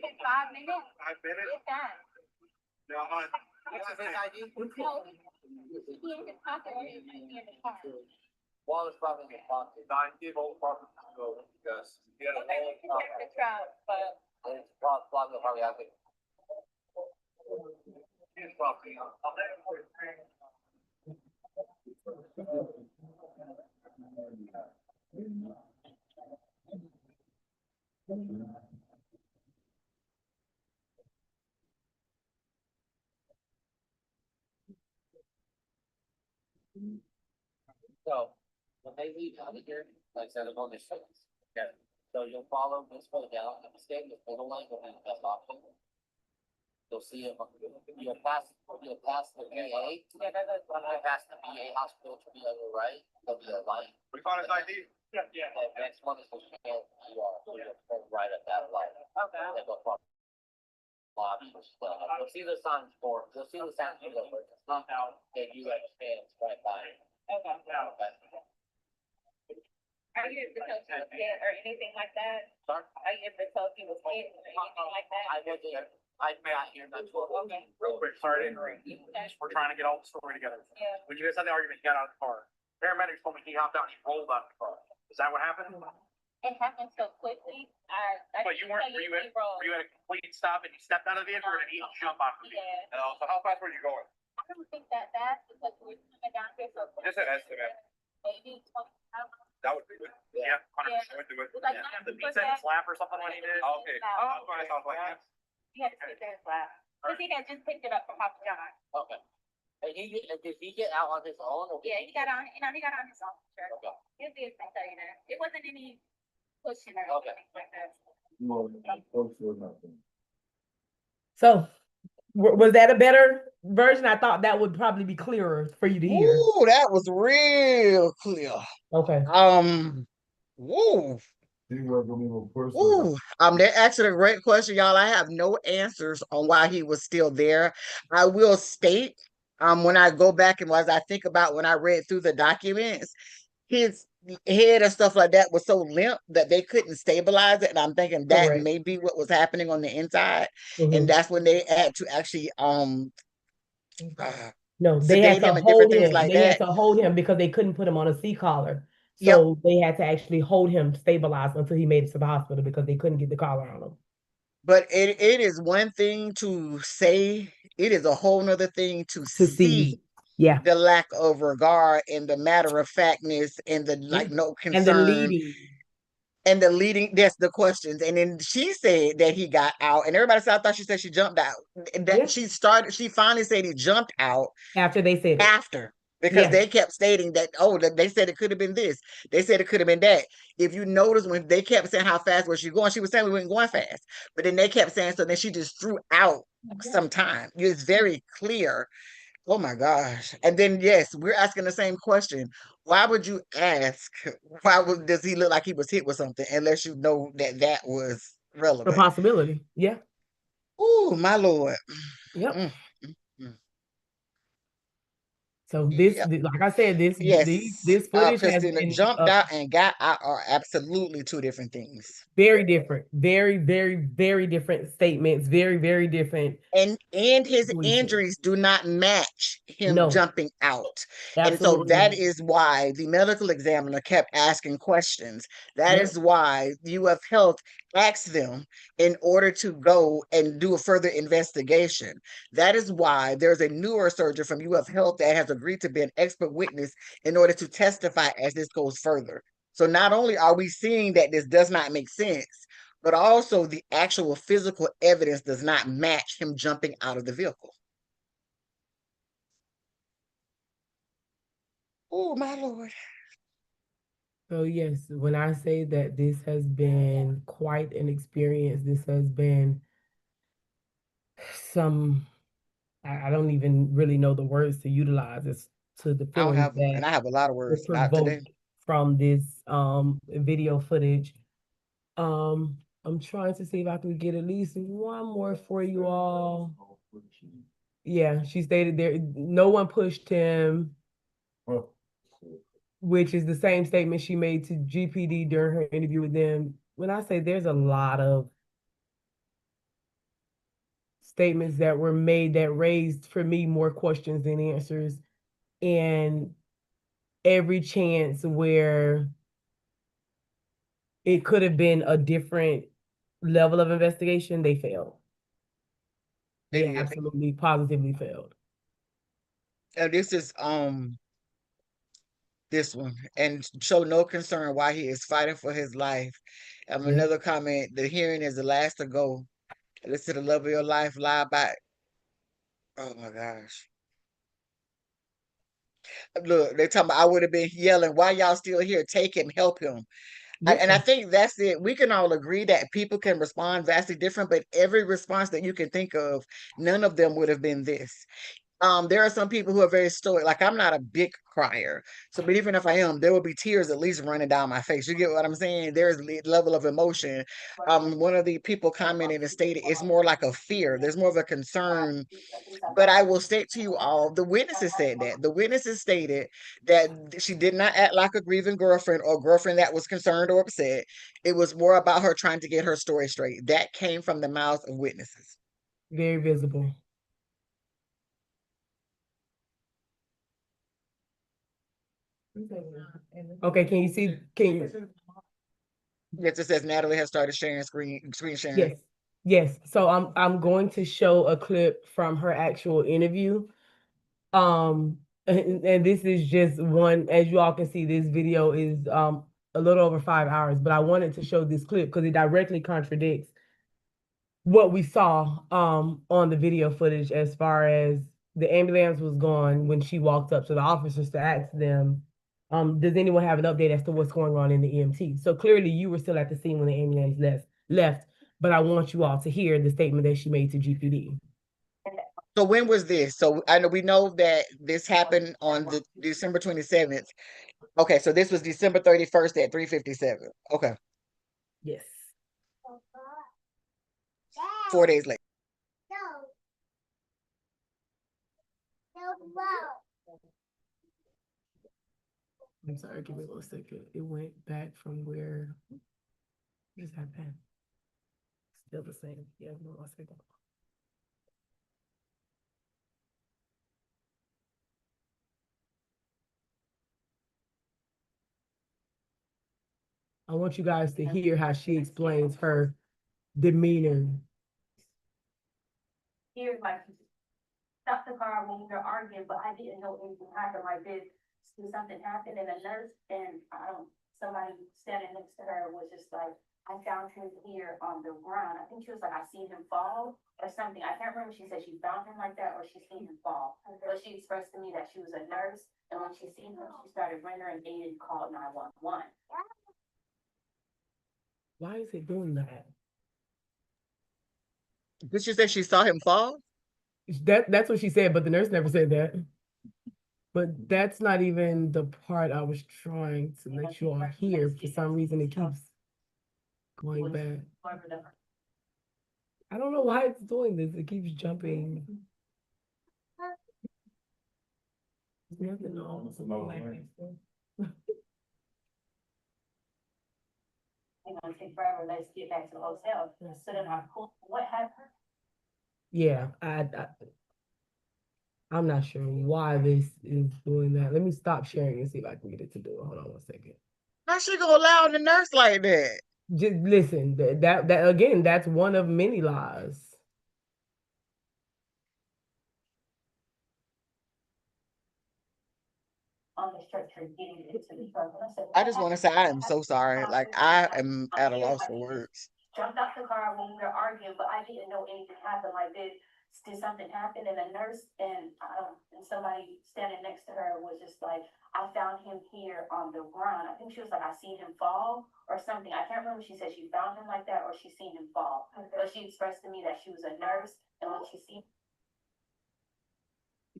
been 5 minutes. 5 minutes? It's that. No, What's his ID? No, he in his pocket or he in the car. Wallace probably in the pocket. 90 volt apartment, yes. He had a Okay, we whole, can check the truck, but It's probably out there. his property. So, when they leave out of here, like I said, I'm on this street. Okay. So you'll follow this way down, and stay in the middle lane will be the best option. You'll see him, you'll pass the VA. Yeah, that's when I pass the VA hospital to the other right, there'll be a light. We found his ID? Yeah, yeah. The next one is the scan QR, so you'll turn right at that light. okay. And go from lobby, you'll see the signs for, you'll see the signs for the, it's not out, and you understand, it's right by. Okay. Okay. Are you able to tell if he was hit or anything like that? Sorry? Are you able to tell if he was hit or anything like that? I was there, I met here, that's what. Okay. Real quick, sorry to interrupt. We're trying to get all the story together. Yeah. When you guys had the argument, he got out of the car. Paramedics told me he hopped out and he rolled out of the car. Is that what happened? It happened so quickly. I But you weren't, tell were you he at, rolled. were you at a complete stop and you stepped out of the vehicle or did he jump out of the vehicle? Yeah. So how fast were you going? I don't think that fast because we're coming down here so. Just an estimate. Maybe 20 miles. That would be good. Yeah, 100% would do it. It's like Yeah. 90%. The beat said slap or something when he did? Yeah. Okay. Yeah. Oh, that's what I thought, like, yeah. He had to sit there and laugh. Cause he had just picked it up from Papa John. Okay. And did he get out on his own or? Yeah, he got on, he got on his own, sure. Okay. He'll be able to tell you that. It wasn't any pushing or Okay. anything like that. No, close to nothing. So was that a better version? I thought that would probably be clearer for you to hear. Ooh, that was real clear. Okay. Woo. He wasn't even pushing. Ooh, they're asking a great question, y'all. I have no answers on why he was still there. I will state, when I go back and as I think about when I read through the documents, his head and stuff like that was so limp that they couldn't stabilize it. And I'm thinking that Correct. may be what was happening on the inside. Mhm. And that's when they had to actually No, they sedate had to him and different hold things him. like They had that. to hold him because they couldn't put him on a C-collar. Yep. So they had to actually hold him stabilized until he made it to the hospital because they couldn't get the collar on him. But it is one thing to say, it is a whole nother thing to To see see. Yeah. the lack of regard and the matter of factness and the like no And the concern leading. and the leading, that's the questions. And then she said that he got out and everybody said, I thought she said she jumped out. And that Yeah. she finally said he jumped out After they said it. after because Yeah. they kept stating that, that they said it could have been this. They said it could have been that. If you notice when they kept saying how fast was she going, she was saying we weren't going fast. But then they kept saying, so then she just threw out some time. It's very clear. Oh my gosh. And then, yes, we're asking the same question. Why would you ask, does he look like he was hit with something unless you know that was A relevant? possibility. Yeah. Oh, my Lord. Yep. Mm, mm, mm. So this, Yeah. like I said, Yes, this footage has Christina, been jumped out and got out are absolutely two different things. very different, very different statements, very different. And his What he said. injuries do not match him No. jumping out. And so Absolutely. that is why the medical examiner kept asking questions. That Yep. is why UF Health asked them in order to go and do a further investigation. That is why there's a neurosurgeon from UF Health that has agreed to be an expert witness in order to testify as this goes further. So not only are we seeing that this does not make sense, but also the actual physical evidence does not match him jumping out of the vehicle. Oh, my Lord. So yes, when I say that this has been quite an experience, this has been some, I don't even really know the words to utilize as to the I don't feelings have them, and I have a lot of were words, not today. provoked from this video footage. I'm trying to see if I can get at least one more for you all. Yeah, she stated there no one pushed him, which is the same statement she made to GPD during her interview with them. When I say there's a lot of statements that were made that raised for me more questions than answers, and every chance where it could have been a different level of investigation, they failed. They did. absolutely positively failed. And this is this one, and show no concern why he is fighting for his life. Another comment: the hearing is the last to go. Listen to the love of your life, lie about. Oh my gosh. Look, they talking about I would have been yelling, why y'all still here? Take him, help him. And I think that's it. We can all agree that people can respond vastly different, but every response that you can think of, none of them would have been this. There are some people who are very stoic. Like I'm not a big crier, so but even if I am, there will be tears at least running down my face. You get what I'm saying? There's a level of emotion. One of the people commented and stated it's more like a fear. There's more of a concern. But I will state to you all, the witnesses said that. The witnesses stated that she did not act like a grieving girlfriend or girlfriend that was concerned or upset. It was more about her trying to get her story straight. That came from the mouths of witnesses. Very visible. Okay, can you see? Can you? Yes, it says Natalie has started sharing screen sharing. Yes, yes. So I'm going to show a clip from her actual interview. And this is just one, as you all can see, this video is a little over 5 hours, but I wanted to show this clip because it directly contradicts what we saw on the video footage as far as the ambulance was gone when she walked up to the officers to ask them, does anyone have an update as to what's going on in the EMT? So clearly you were still at the scene when the ambulance left, but I want you all to hear the statement that she made to GPD. So when was this? So I know we know that this happened on the December 27th. Okay, so this was December 31st at 3:57. Okay, Yes. 4 days later. I'm sorry, give me 1 second. It went back from where just happened. Still the same. Yeah, give me 1 second. I want you guys to hear how she explains her demeanor. Here's like, stop the car when we were arguing, but I didn't know anything happened like this. So something happened and a nurse and somebody standing next to her was just like, I found him here on the ground. I think she was like, I seen him fall or something. I can't remember. She said she found him like that or she seen him fall. But she expressed to me that she was a nurse. And when she seen him, she started rendering aid and called 911. Why is it doing that? Did she say she saw him fall? That's what she said, but the nurse never said that. But that's not even the part I was trying to let you all hear. For some reason, it keeps going back. I don't know why it's doing this. It keeps jumping. Nothing wrong with something like this. You know, take forever, let's get back to the hotel. So then I pulled, what happened? Yeah, I'm not sure why this is doing that. Let me stop sharing and see if I can get it to do it. Hold on one second. How she gonna allow the nurse like that? Just listen, that again, that's one of many lies. On the structure getting into the truck. And I said, I "What just want to happened?" say I am so sorry. Like I am at a loss for words. Jumped out the car when we were arguing, but I didn't know anything happened. Like, did something happen? And a nurse and somebody standing next to her was just like, I found him here on the ground. I think she was like, I seen him fall or something. I can't remember. She said she found him like that or she seen him fall. But she expressed to me that she was a nurse and when she seen.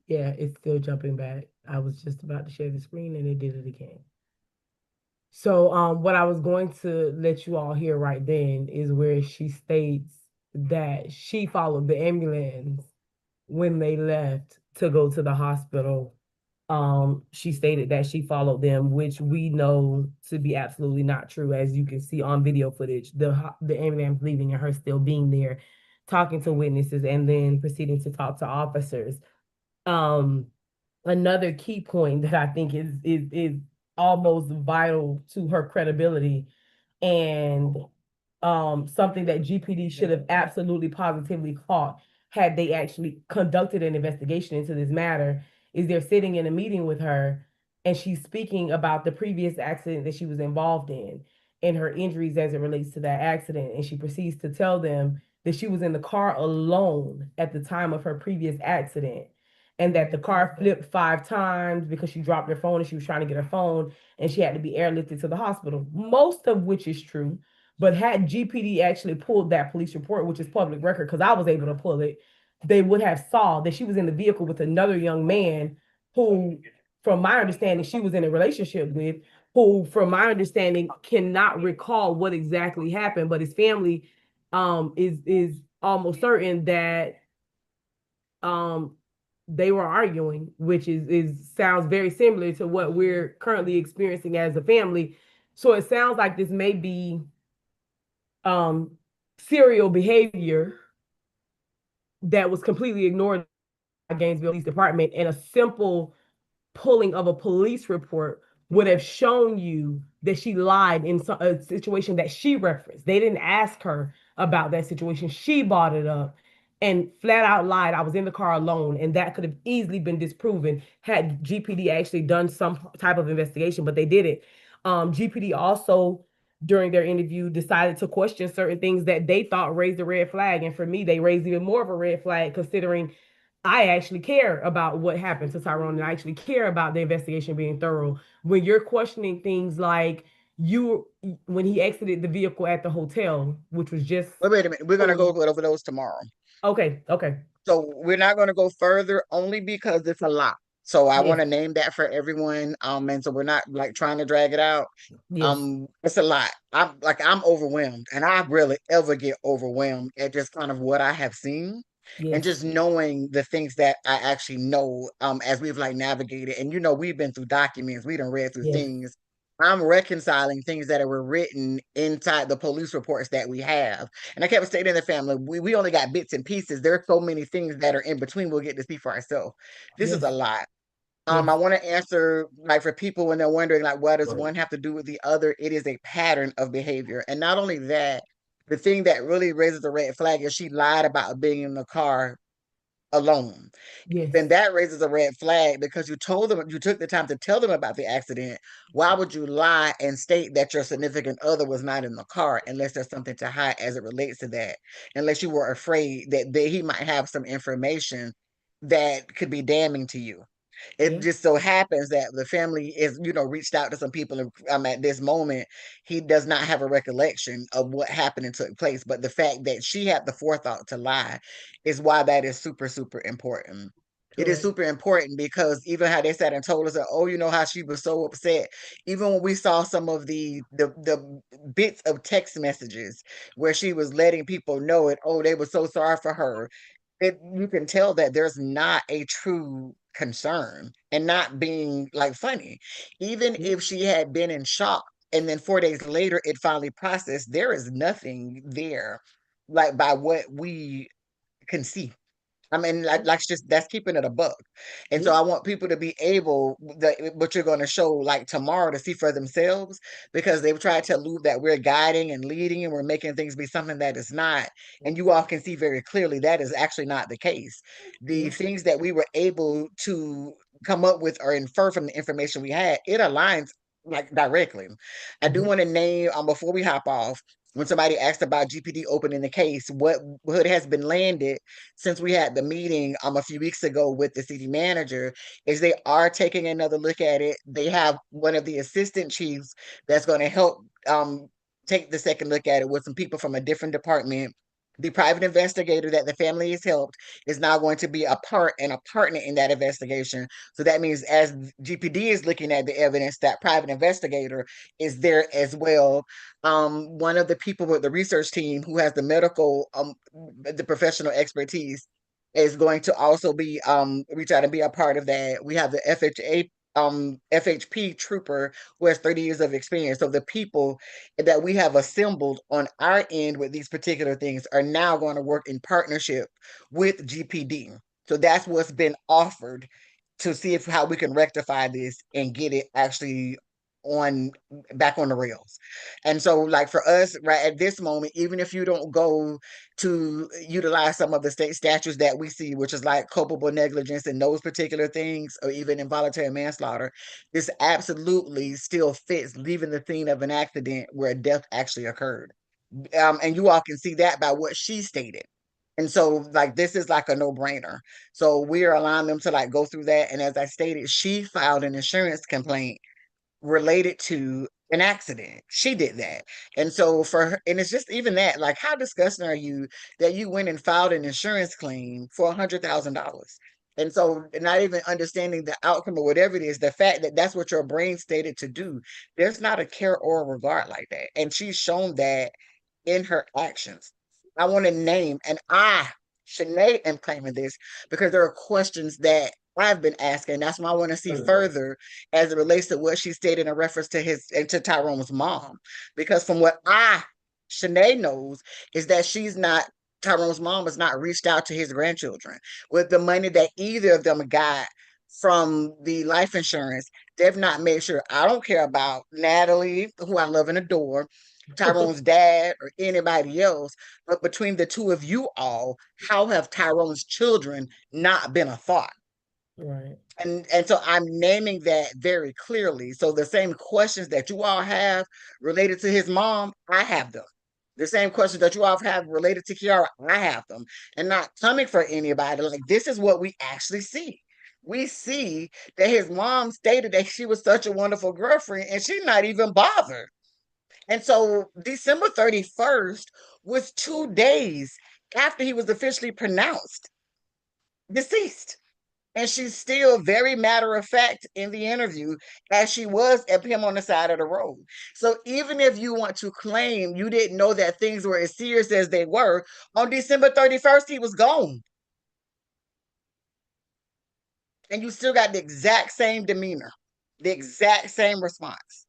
Yeah, it's still jumping back. I was just about to share the screen and it did it again. So what I was going to let you all hear right then is where she states that she followed the ambulance when they left to go to the hospital. She stated that she followed them, which we know to be absolutely not true, as you can see on video footage. The ambulance leaving and her still being there, talking to witnesses, and then proceeding to talk to officers. Another key point that I think is almost vital to her credibility and something that GPD should have absolutely positively caught had they actually conducted an investigation into this matter is they're sitting in a meeting with her and she's speaking about the previous accident that she was involved in and her injuries as it relates to that accident, and she proceeds to tell them that she was in the car alone at the time of her previous accident and that the car flipped 5 times because she dropped her phone and she was trying to get her phone and she had to be airlifted to the hospital, most of which is true. But had GPD actually pulled that police report, which is public record, because I was able to pull it, they would have saw that she was in the vehicle with another young man who, from my understanding, she was in a relationship with, who, from my understanding, cannot recall what exactly happened, but his family is almost certain that they were arguing, which is sounds very similar to what we're currently experiencing as a family. So it sounds like this may be serial behavior that was completely ignored by Gainesville Police Department, and a simple pulling of a police report would have shown you that she lied in a situation that she referenced. They didn't ask her about that situation. She brought it up and flat out lied. I was in the car alone, and that could have easily been disproven had GPD actually done some type of investigation, but they didn't. GPD also, during their interview, decided to question certain things that they thought raised a red flag. And for me, they raised even more of a red flag, considering I actually care about what happened to Tyrone and I actually care about the investigation being thorough. When you're questioning things like when he exited the vehicle at the hotel, which was just. Wait a minute. We're gonna go over those tomorrow. Okay. So we're not gonna go further only because it's a lot. So I want to Yes. name that for everyone. And so we're not like trying to drag it out. Yes. It's a lot. I'm overwhelmed, and I really ever get overwhelmed at just kind of what I have seen. And Yes. just knowing the things that I actually know, as we've like navigated, and we've been through documents, we done read through Yes. things. I'm reconciling things that were written inside the police reports that we have. And I kept stating to the family, we only got bits and pieces. There are so many things that are in between we'll get to see for ourselves. This is a Yes. lot. Yes. I want to answer, like, for people when they're wondering, like, what does Right. one have to do with the other? It is a pattern of behavior. And not only that, the thing that really raises the red flag is she lied about being in the car alone. Yes. Then that raises a red flag because you took the time to tell them about the accident. Why would you lie and state that your significant other was not in the car unless there's something to hide as it relates to that? Unless you were afraid that he might have some information that could be damning to you. It just so happens that the family is, reached out to some people, and at this moment, he does not have a recollection of what happened and took place. But the fact that she had the forethought to lie is why that is super, super important. It is super important because even how they sat and told us that, oh, how she was so upset. Even when we saw some of the bits of text messages where she was letting people know it, oh, they were so sorry for her. You can tell that there's not a true concern and not being like funny. Even if she had been in shock and then 4 days later it finally processed, there is nothing there, like by what we can see. I mean, like just that's keeping it a buck. And so I want people to be able that what you're going to show like tomorrow to see for themselves, because they've tried to allude that we're guiding and leading and we're making things be something that is not. And you all can see very clearly that is actually not the case. The things that we were able to come up with or infer from the information we had, it aligns like directly. I do want to name before we hop off, when somebody asked about GPD opening the case, what has been landed since we had the meeting a few weeks ago with the city manager is they are taking another look at it. They have one of the assistant chiefs that's going to help take the second look at it with some people from a different department. The private investigator that the family has helped is now going to be a part and a partner in that investigation. So that means as GPD is looking at the evidence, that private investigator is there as well. One of the people with the research team who has the medical, the professional expertise is going to also be reach out and be a part of that. We have the FHP trooper who has 30 years of experience. So the people that we have assembled on our end with these particular things are now going to work in partnership with GPD. So that's what's been offered to see if how we can rectify this and get it actually back on the rails. And so like for us right at this moment, even if you don't go to utilize some of the state statutes that we see, which is like culpable negligence and those particular things, or even involuntary manslaughter, this absolutely still fits leaving the scene of an accident where a death actually occurred. And you all can see that by what she stated. And so like this is like a no-brainer. So we are allowing them to like go through that. And as I stated, she filed an insurance complaint related to an accident. She did that. And so for her, and it's just even that, like, how disgusting are you that you went and filed an insurance claim for $100,000? And so not even understanding the outcome or whatever it is, the fact that that's what your brain stated to do, there's not a care or a regard like that. And she's shown that in her actions. I want to name, and Shanae, am claiming this because there are questions that I've been asking. That's why I want to see further as it relates to what she stated in reference to to Tyrone's mom. Because from what Shanae knows, is that Tyrone's mom has not reached out to his grandchildren with the money that either of them got from the life insurance. They've not made sure. I don't care about Natalie, who I love and adore, Tyrone's dad, or anybody else, but between the two of you all, how have Tyrone's children not been a thought? Right. And so I'm naming that very clearly. So the same questions that you all have related to his mom, I have them. The same questions that you all have related to Kiara, I have them. And not coming for anybody. Like, this is what we actually see. We see that his mom stated that she was such a wonderful girlfriend and she's not even bothered. And so December 31st was 2 days after he was officially pronounced deceased. And she's still very matter of fact in the interview, as she was of him on the side of the road. So even if you want to claim you didn't know that things were as serious as they were, on December 31st, he was gone. And you still got the exact same demeanor, the exact same response.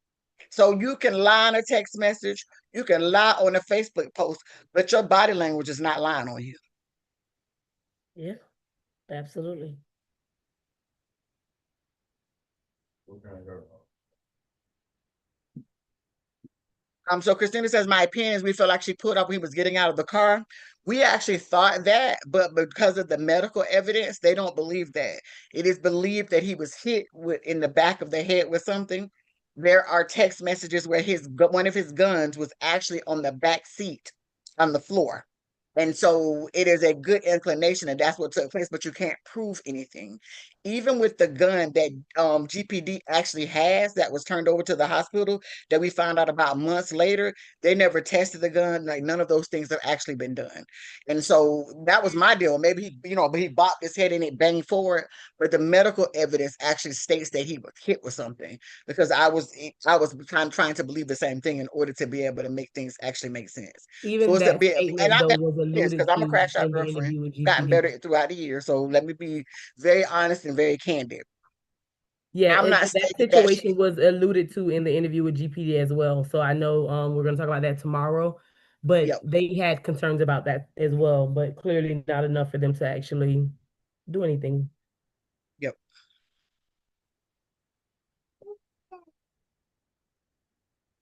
So you can lie on a text message, you can lie on a Facebook post, but your body language is not lying on you. Yeah, absolutely. So Christina says, my opinion is we feel like she pulled up when he was getting out of the car. We actually thought that, but because of the medical evidence, they don't believe that. It is believed that he was hit in the back of the head with something. There are text messages where one of his guns was actually on the back seat on the floor. And so it is a good inclination that that's what took place, but you can't prove anything. Even with the gun that GPD actually has that was turned over to the hospital that we found out about months later, they never tested the gun. Like, none of those things have actually been done. And so that was my deal. Maybe he bopped his head and it banged forward, but the medical evidence actually states that he was hit with something, because I was trying to believe the same thing in order to be able to make things actually make sense. Even So it's that a bit, statement and though was Yes, alluded because I'm a to crash out in the girlfriend, interview with gotten GPD. better throughout the year. So let me be very honest and very candid. Yeah, I'm and not that stating that situation was alluded to in the interview with GPD as well. So I know we're gonna talk about that tomorrow, but Yep. they had concerns about that as well, but clearly not enough for them to actually do anything. Yep.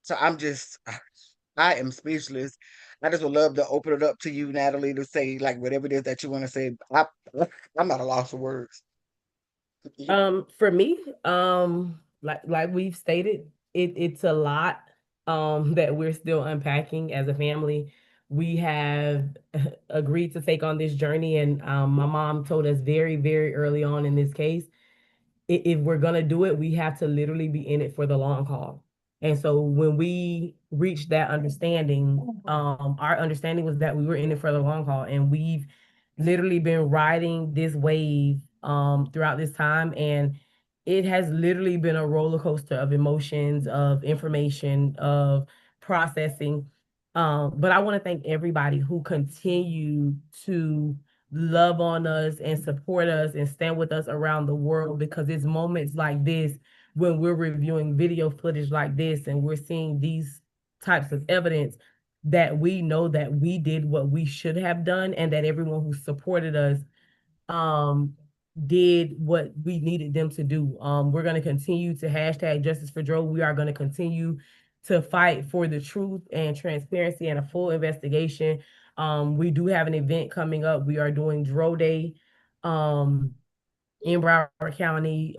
So I am speechless. I just would love to open it up to you, Natalie, to say like whatever it is that you want to say. I'm at a loss for words. For me, like we've stated, it's a lot that we're still unpacking as a family. We have agreed to take on this journey, and my mom told us very, very early on in this case, if we're gonna do it, we have to literally be in it for the long haul. And so when we reached that understanding, our understanding was that we were in it for the long haul, and we've literally been riding this wave throughout this time, and it has literally been a roller coaster of emotions, of information, of processing. But I want to thank everybody who continue to love on us and support us and stand with us around the world, because it's moments like this when we're reviewing video footage like this and we're seeing these types of evidence that we know that we did what we should have done, and that everyone who supported us did what we needed them to do. We're going to continue to hashtag justice for Dro. We are going to continue to fight for the truth and transparency and a full investigation. We do have an event coming up. We are doing Dro Day in Broward County.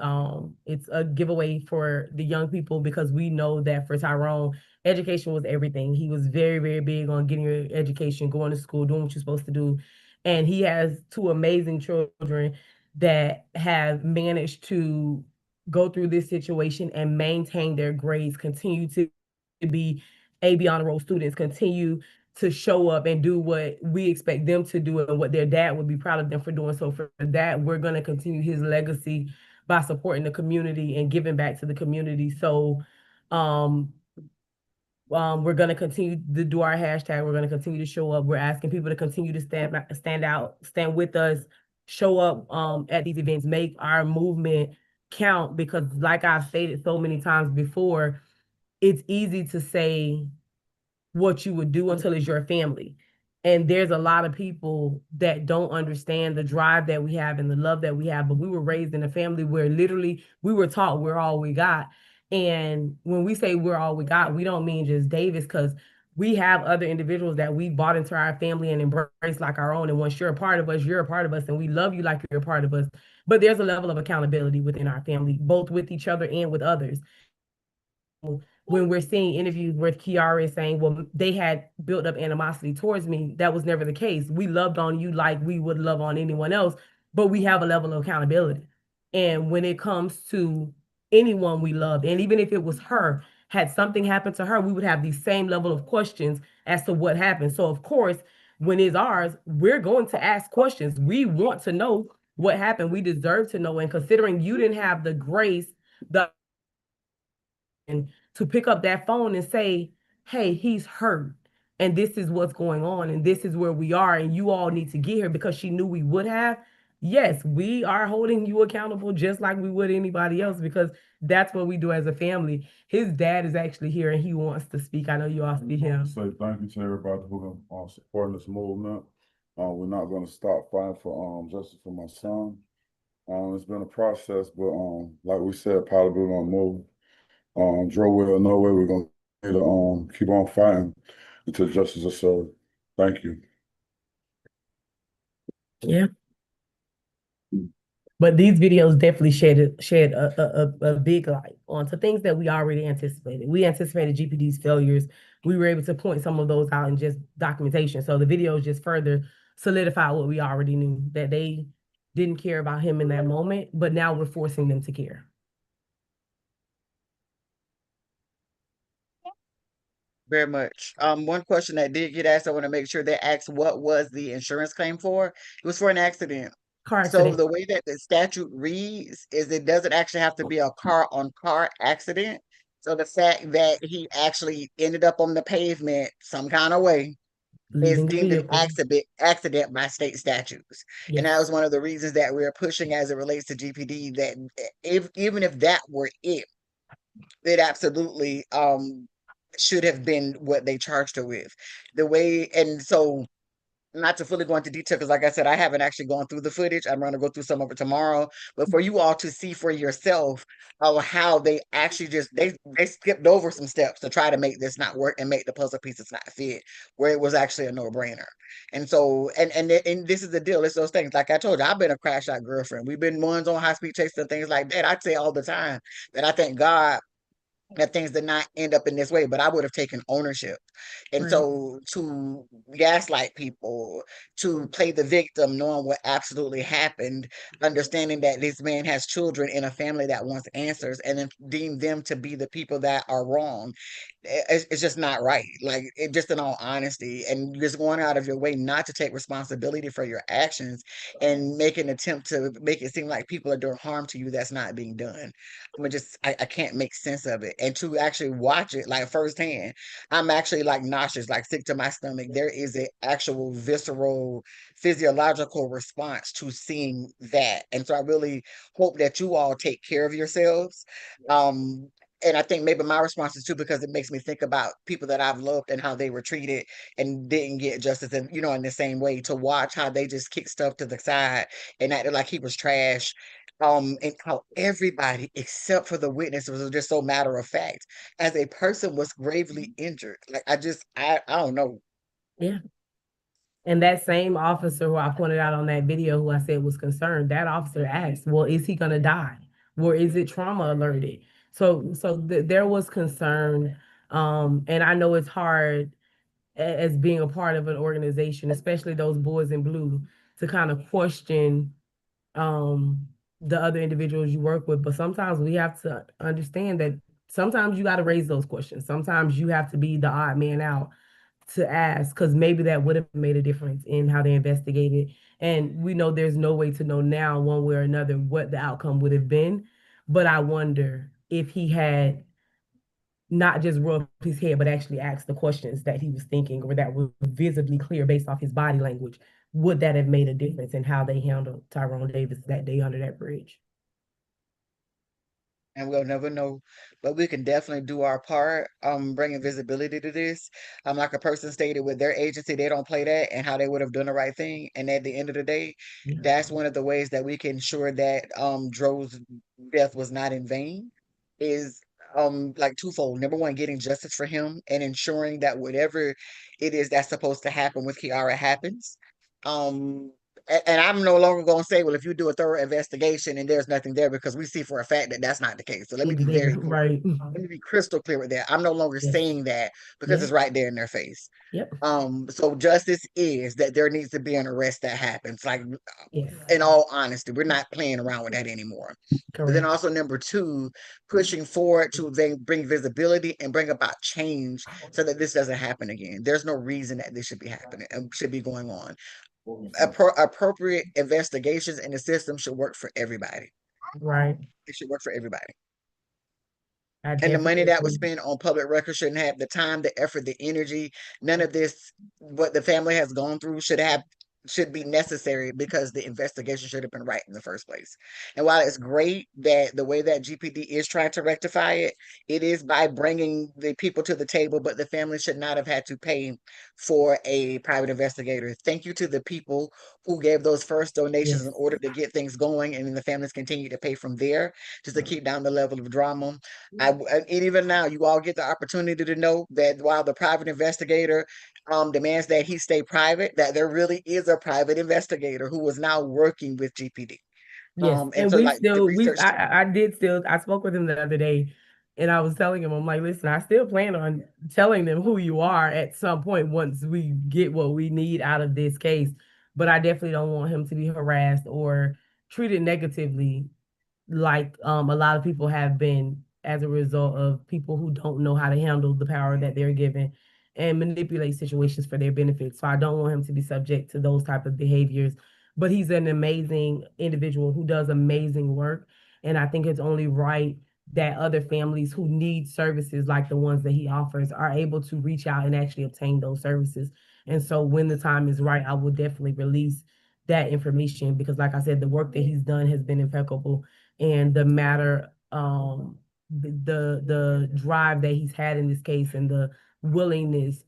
It's a giveaway for the young people, because we know that for Tyrone, education was everything. He was very, very big on getting your education, going to school, doing what you're supposed to do. And he has two amazing children that have managed to go through this situation and maintain their grades, continue to be AB honor roll students, continue to show up and do what we expect them to do and what their dad would be proud of them for doing. So for that, we're going to continue his legacy by supporting the community and giving back to the community. So we're going to continue to do our hashtag. We're going to continue to show up. We're asking people to continue to stand out, stand with us, show up at these events, make our movement count, because like I've stated so many times before, it's easy to say what you would do until it's your family. And there's a lot of people that don't understand the drive that we have and the love that we have. But we were raised in a family where literally we were taught we're all we got. And when we say we're all we got, we don't mean just Davis, because we have other individuals that we brought into our family and embraced like our own. And once you're a part of us, you're a part of us, and we love you like you're a part of us. But there's a level of accountability within our family, both with each other and with others. When we're seeing interviews where Kiara is saying, well, they had built up animosity towards me, that was never the case. We loved on you like we would love on anyone else, but we have a level of accountability. And when it comes to anyone we loved, and even if it was her, had something happened to her, we would have the same level of questions as to what happened. So of course, when it's ours, we're going to ask questions. We want to know what happened. We deserve to know. And considering you didn't have the grace, and to pick up that phone and say, hey, he's hurt, and this is what's going on, and this is where we are, and you all need to get here, because she knew we would have. Yes, we are holding you accountable just like we would anybody else, because that's what we do as a family. His dad is actually here and he wants to speak. I know you all see him. Say thank you to everybody who been supporting this movement. We're not gonna stop fighting for justice for my son. It's been a process, but like we said, probably we're gonna move. Dro will no way we're gonna keep on fighting until justice is served. Thank you. Yeah. But these videos definitely shed a big light onto things that we already anticipated. We anticipated GPD's failures. We were able to point some of those out in just documentation. So the videos just further solidify what we already knew, that they didn't care about him in that moment, but now we're forcing them to care. Very much. One question that did get asked, I want to make sure they asked what was the insurance claim for? It was for an accident. Car So accident. the way that the statute reads is it doesn't actually have to be a car-on-car accident. So the fact that he actually ended up on the pavement some kind of way, is Leaving the deemed an vehicle. accident by state statutes. And that Yes, was one of the reasons that we're pushing as it relates to GPD, that if even if that were it absolutely should have been what they charged her with. The way, and so not to fully go into detail, because like I said, I haven't actually gone through the footage. I'm going to go through some of it tomorrow, but for you all to see for yourself how they actually just they skipped over some steps to try to make this not work and make the puzzle pieces not fit, where it was actually a no-brainer. And so and this is the deal. It's those things. Like I told you, I've been a crash out girlfriend. We've been ones on high speed chases and things like that. I say all the time that I thank God that things did not end up in this way, but I would have taken ownership. And right. so to gaslight people, to play the victim, knowing what absolutely happened, understanding that this man has children in a family that wants answers, and then deem them to be the people that are wrong, it's just not right. Like, it just, in all honesty, and just going out of your way not to take responsibility for your actions and make an attempt to make it seem like people are doing harm to you that's not being done. I can't make sense of it. And to actually watch it like firsthand, I'm actually like nauseous, like sick to my stomach. There is an actual visceral physiological response to seeing that. And so I really hope that you all take care of yourselves. And I think maybe my response is too, because it makes me think about people that I've loved and how they were treated and didn't get justice, and in the same way, to watch how they just kicked stuff to the side and acted like he was trash. And how everybody except for the witness was just so matter of fact, as a person was gravely injured. Like, I don't know. Yeah. And that same officer who I pointed out on that video, who I said was concerned, that officer asked, well, is he gonna die? Or is it trauma alerted? So there was concern. And I know it's hard as being a part of an organization, especially those boys in blue, to kind of question the other individuals you work with. But sometimes we have to understand that sometimes you got to raise those questions. Sometimes you have to be the odd man out to ask, because maybe that would have made a difference in how they investigated. And we know there's no way to know now, one way or another, what the outcome would have been. But I wonder if he had not just rubbed his head, but actually asked the questions that he was thinking, or that were visibly clear based off his body language, would that have made a difference in how they handled Tyrone Davis that day under that bridge? And we'll never know, but we can definitely do our part, bringing visibility to this. Like a person stated, with their agency, they don't play that, and how they would have done the right thing. And at the end of the day, Yeah. that's one of the ways that we can ensure that Dro's death was not in vain, is like twofold. Number one, getting justice for him and ensuring that whatever it is that's supposed to happen with Kiara happens. Um, and I'm no longer going to say, well, if you do a thorough investigation and there's nothing there, because we see for a fact that that's not the case. So let me be very clear. Right. Let me be crystal clear with that. I'm no longer Yes. saying that, because Yeah. it's right there in their face. Yep. So justice is that there needs to be an arrest that happens. Like, Yes. in all honesty, we're not playing around with that anymore. But then Correct. also, number two, pushing forward to then bring visibility and bring about change so that this doesn't happen again. There's no reason that this should be happening and should be going on. Appropriate investigations in the system should work for everybody. Right. It should work for everybody. I And the money definitely that was agree. spent on public records shouldn't have the time, the effort, the energy. None of this, what the family has gone through, should be necessary, because the investigation should have been right in the first place. And while it's great that the way that GPD is trying to rectify it, it is by bringing the people to the table, but the family should not have had to pay for a private investigator. Thank you to the people who gave those first donations Yes. in order to get things going, and then the families continue to pay from there, just to keep down the level of drama. And even now, you all get the opportunity to know that while the private investigator demands that he stay private, that there really is a private investigator who is now working with GPD. Yes. And And so, we like, the still, research, I spoke with him the other day, and I was telling him, I'm like, listen, I still plan on telling them who you are at some point once we get what we need out of this case. But I definitely don't want him to be harassed or treated negatively, like a lot of people have been, as a result of people who don't know how to handle the power that they're given and manipulate situations for their benefit. So I don't want him to be subject to those type of behaviors. But he's an amazing individual who does amazing work. And I think it's only right that other families who need services like the ones that he offers are able to reach out and actually obtain those services. And so when the time is right, I will definitely release that information because like I said, the work that he's done has been impeccable. And the matter, the drive that he's had in this case and the willingness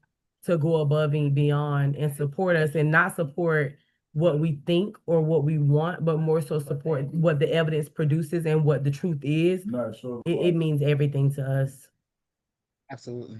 to go above and beyond and support us and not support what we think or what we want, but more so support what the evidence produces and what the truth is. Not sure. It means everything to us. Absolutely.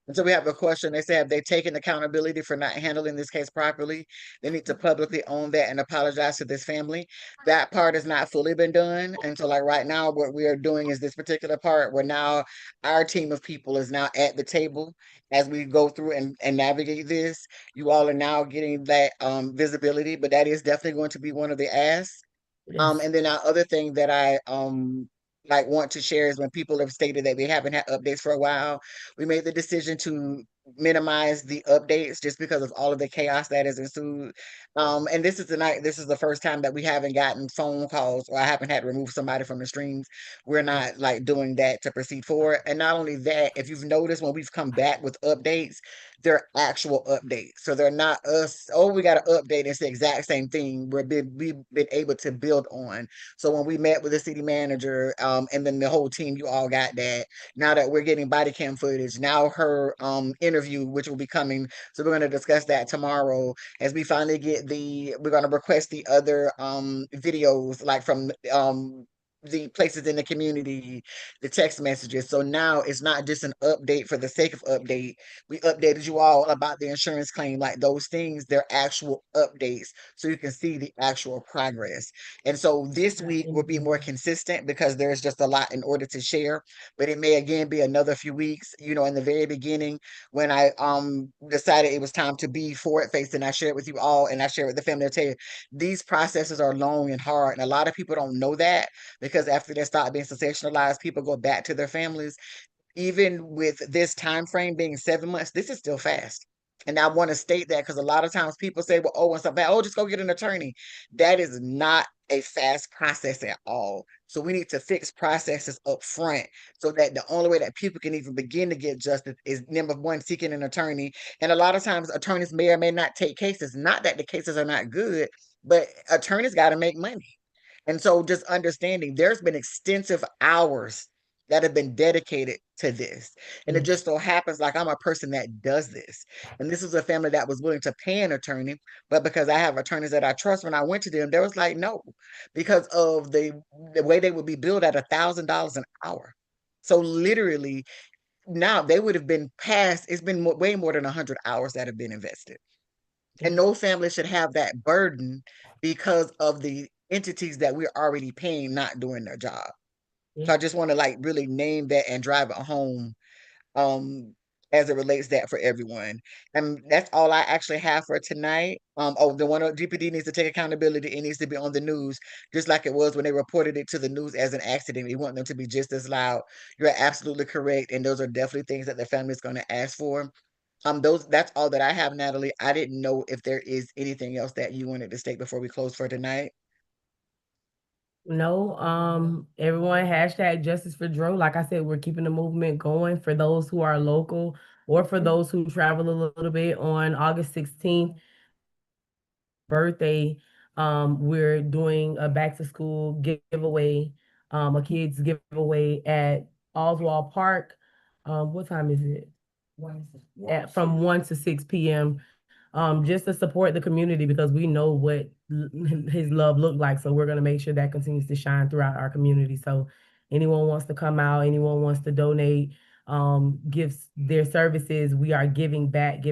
And so we have a question. They say, have they taken accountability for not handling this case properly? They need to publicly own that and apologize to this family. That part has not fully been done. And so like right now, what we are doing is this particular part where now our team of people is now at the table as we go through and navigate this. You all are now getting that visibility, but that is definitely going to be one of the asks. Yes. And then our other thing that I like want to share is when people have stated that they haven't had updates for a while, we made the decision to minimize the updates just because of all of the chaos that has ensued. And this is the first time that we haven't gotten phone calls or I haven't had to remove somebody from the streams. We're not like doing that to proceed forward. And not only that, if you've noticed when we've come back with updates, they're actual updates. So they're not us, oh, we got to update. It's the exact same thing we've been able to build on. So when we met with the city manager, and then the whole team, you all got that. Now that we're getting body cam footage, now her interview, which will be coming. So we're going to discuss that tomorrow as we finally get we're going to request the other videos like from the places in the community, the text messages. So now it's not just an update for the sake of update. We updated you all about the insurance claim, like those things, they're actual updates. So you can see the actual progress. And so this week will be more consistent because there's just a lot in order to share, but it may again be another few weeks. You know, in the very beginning, when I decided it was time to be forward facing, I shared with you all and I shared with the family. I tell you, these processes are long and hard. And a lot of people don't know that because after they start being sensationalized, people go back to their families. Even with this time frame being 7 months, this is still fast. And I want to state that because a lot of times people say, well, oh, when something bad, oh, just go get an attorney. That is not a fast process at all. So we need to fix processes up front so that the only way that people can even begin to get justice is number one, seeking an attorney. And a lot of times attorneys may or may not take cases. Not that the cases are not good, but attorneys got to make money. And so just understanding there's been extensive hours that have been dedicated to this. And it just so happens like I'm a person that does this. And this is a family that was willing to pay an attorney, but because I have attorneys that I trust, when I went to them, they was like, no, because of the way they would be billed at $1,000 an hour. So literally now they would have been past, it's been way more than 100 hours that have been invested. And no family should have that burden because of the entities that we're already paying not doing their job. So I just want to like really name that and drive it home as it relates that for everyone. And that's all I actually have for tonight. Oh, the one DPD needs to take accountability. It needs to be on the news, just like it was when they reported it to the news as an accident. We want them to be just as loud. You're absolutely correct. And those are definitely things that the family is going to ask for. That's all that I have, Natalie. I didn't know if there is anything else that you wanted to state before we close for tonight. No, everyone hashtag justice for Dro. Like I said, we're keeping the movement going for those who are local or for those who travel a little bit on August 16th birthday. We're doing a back to school giveaway, a kids giveaway at Oswald Park. What time is it? From 1 to 6 p.m. Just to support the community because we know what his love looked like. So we're going to make sure that continues to shine throughout our community. So anyone wants to come out, anyone wants to donate, gives their services, we are giving back.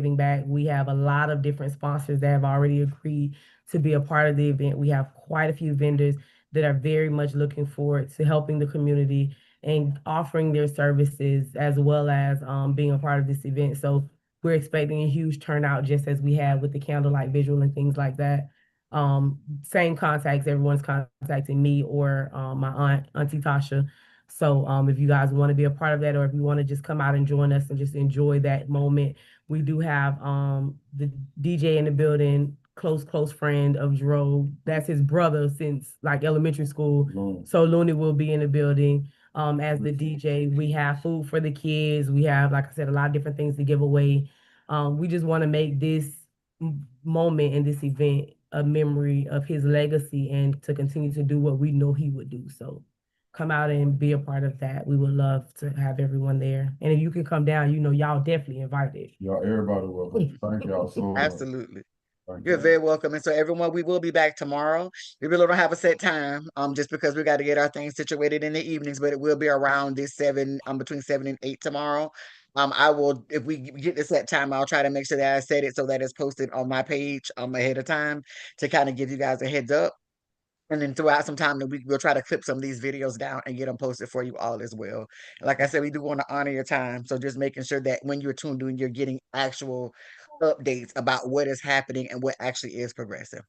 We have a lot of different sponsors that have already agreed to be a part of the event. We have quite a few vendors that are very much looking forward to helping the community and offering their services as well as being a part of this event. So we're expecting a huge turnout just as we had with the candlelight visual and things like that. Same contacts, everyone's contacting me or my Auntie Tasha. So if you guys want to be a part of that or if you want to just come out and join us and just enjoy that moment, we do have the DJ in the building, close friend of Dro. That's his brother since like elementary school. So Looney will be in the building. As the DJ, we have food for the kids. We have, like I said, a lot of different things to give away. We just want to make this moment and this event a memory of his legacy and to continue to do what we know he would do. So come out and be a part of that. We would love to have everyone there. And if you can come down, y'all definitely invited. Y'all, everybody welcome. Thank y'all so much. Absolutely. Thank You're y'all. very welcome. And so everyone, we will be back tomorrow. We really don't have a set time, just because we got to get our things situated in the evenings, but it will be around this between 7 and 8 tomorrow. I will, if we get the set time, I'll try to make sure that I set it so that it's posted on my page ahead of time to kind of give you guys a heads up. And then throughout some time, we'll try to clip some of these videos down and get them posted for you all as well. Like I said, we do want to honor your time. So just making sure that when you're tuned in, you're getting actual updates about what is happening and what actually is progressive.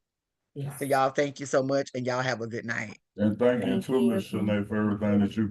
Yes. So y'all, thank you so much, and y'all have a good night. And thank you Thank too, you. Ms. Shanae, for everything that you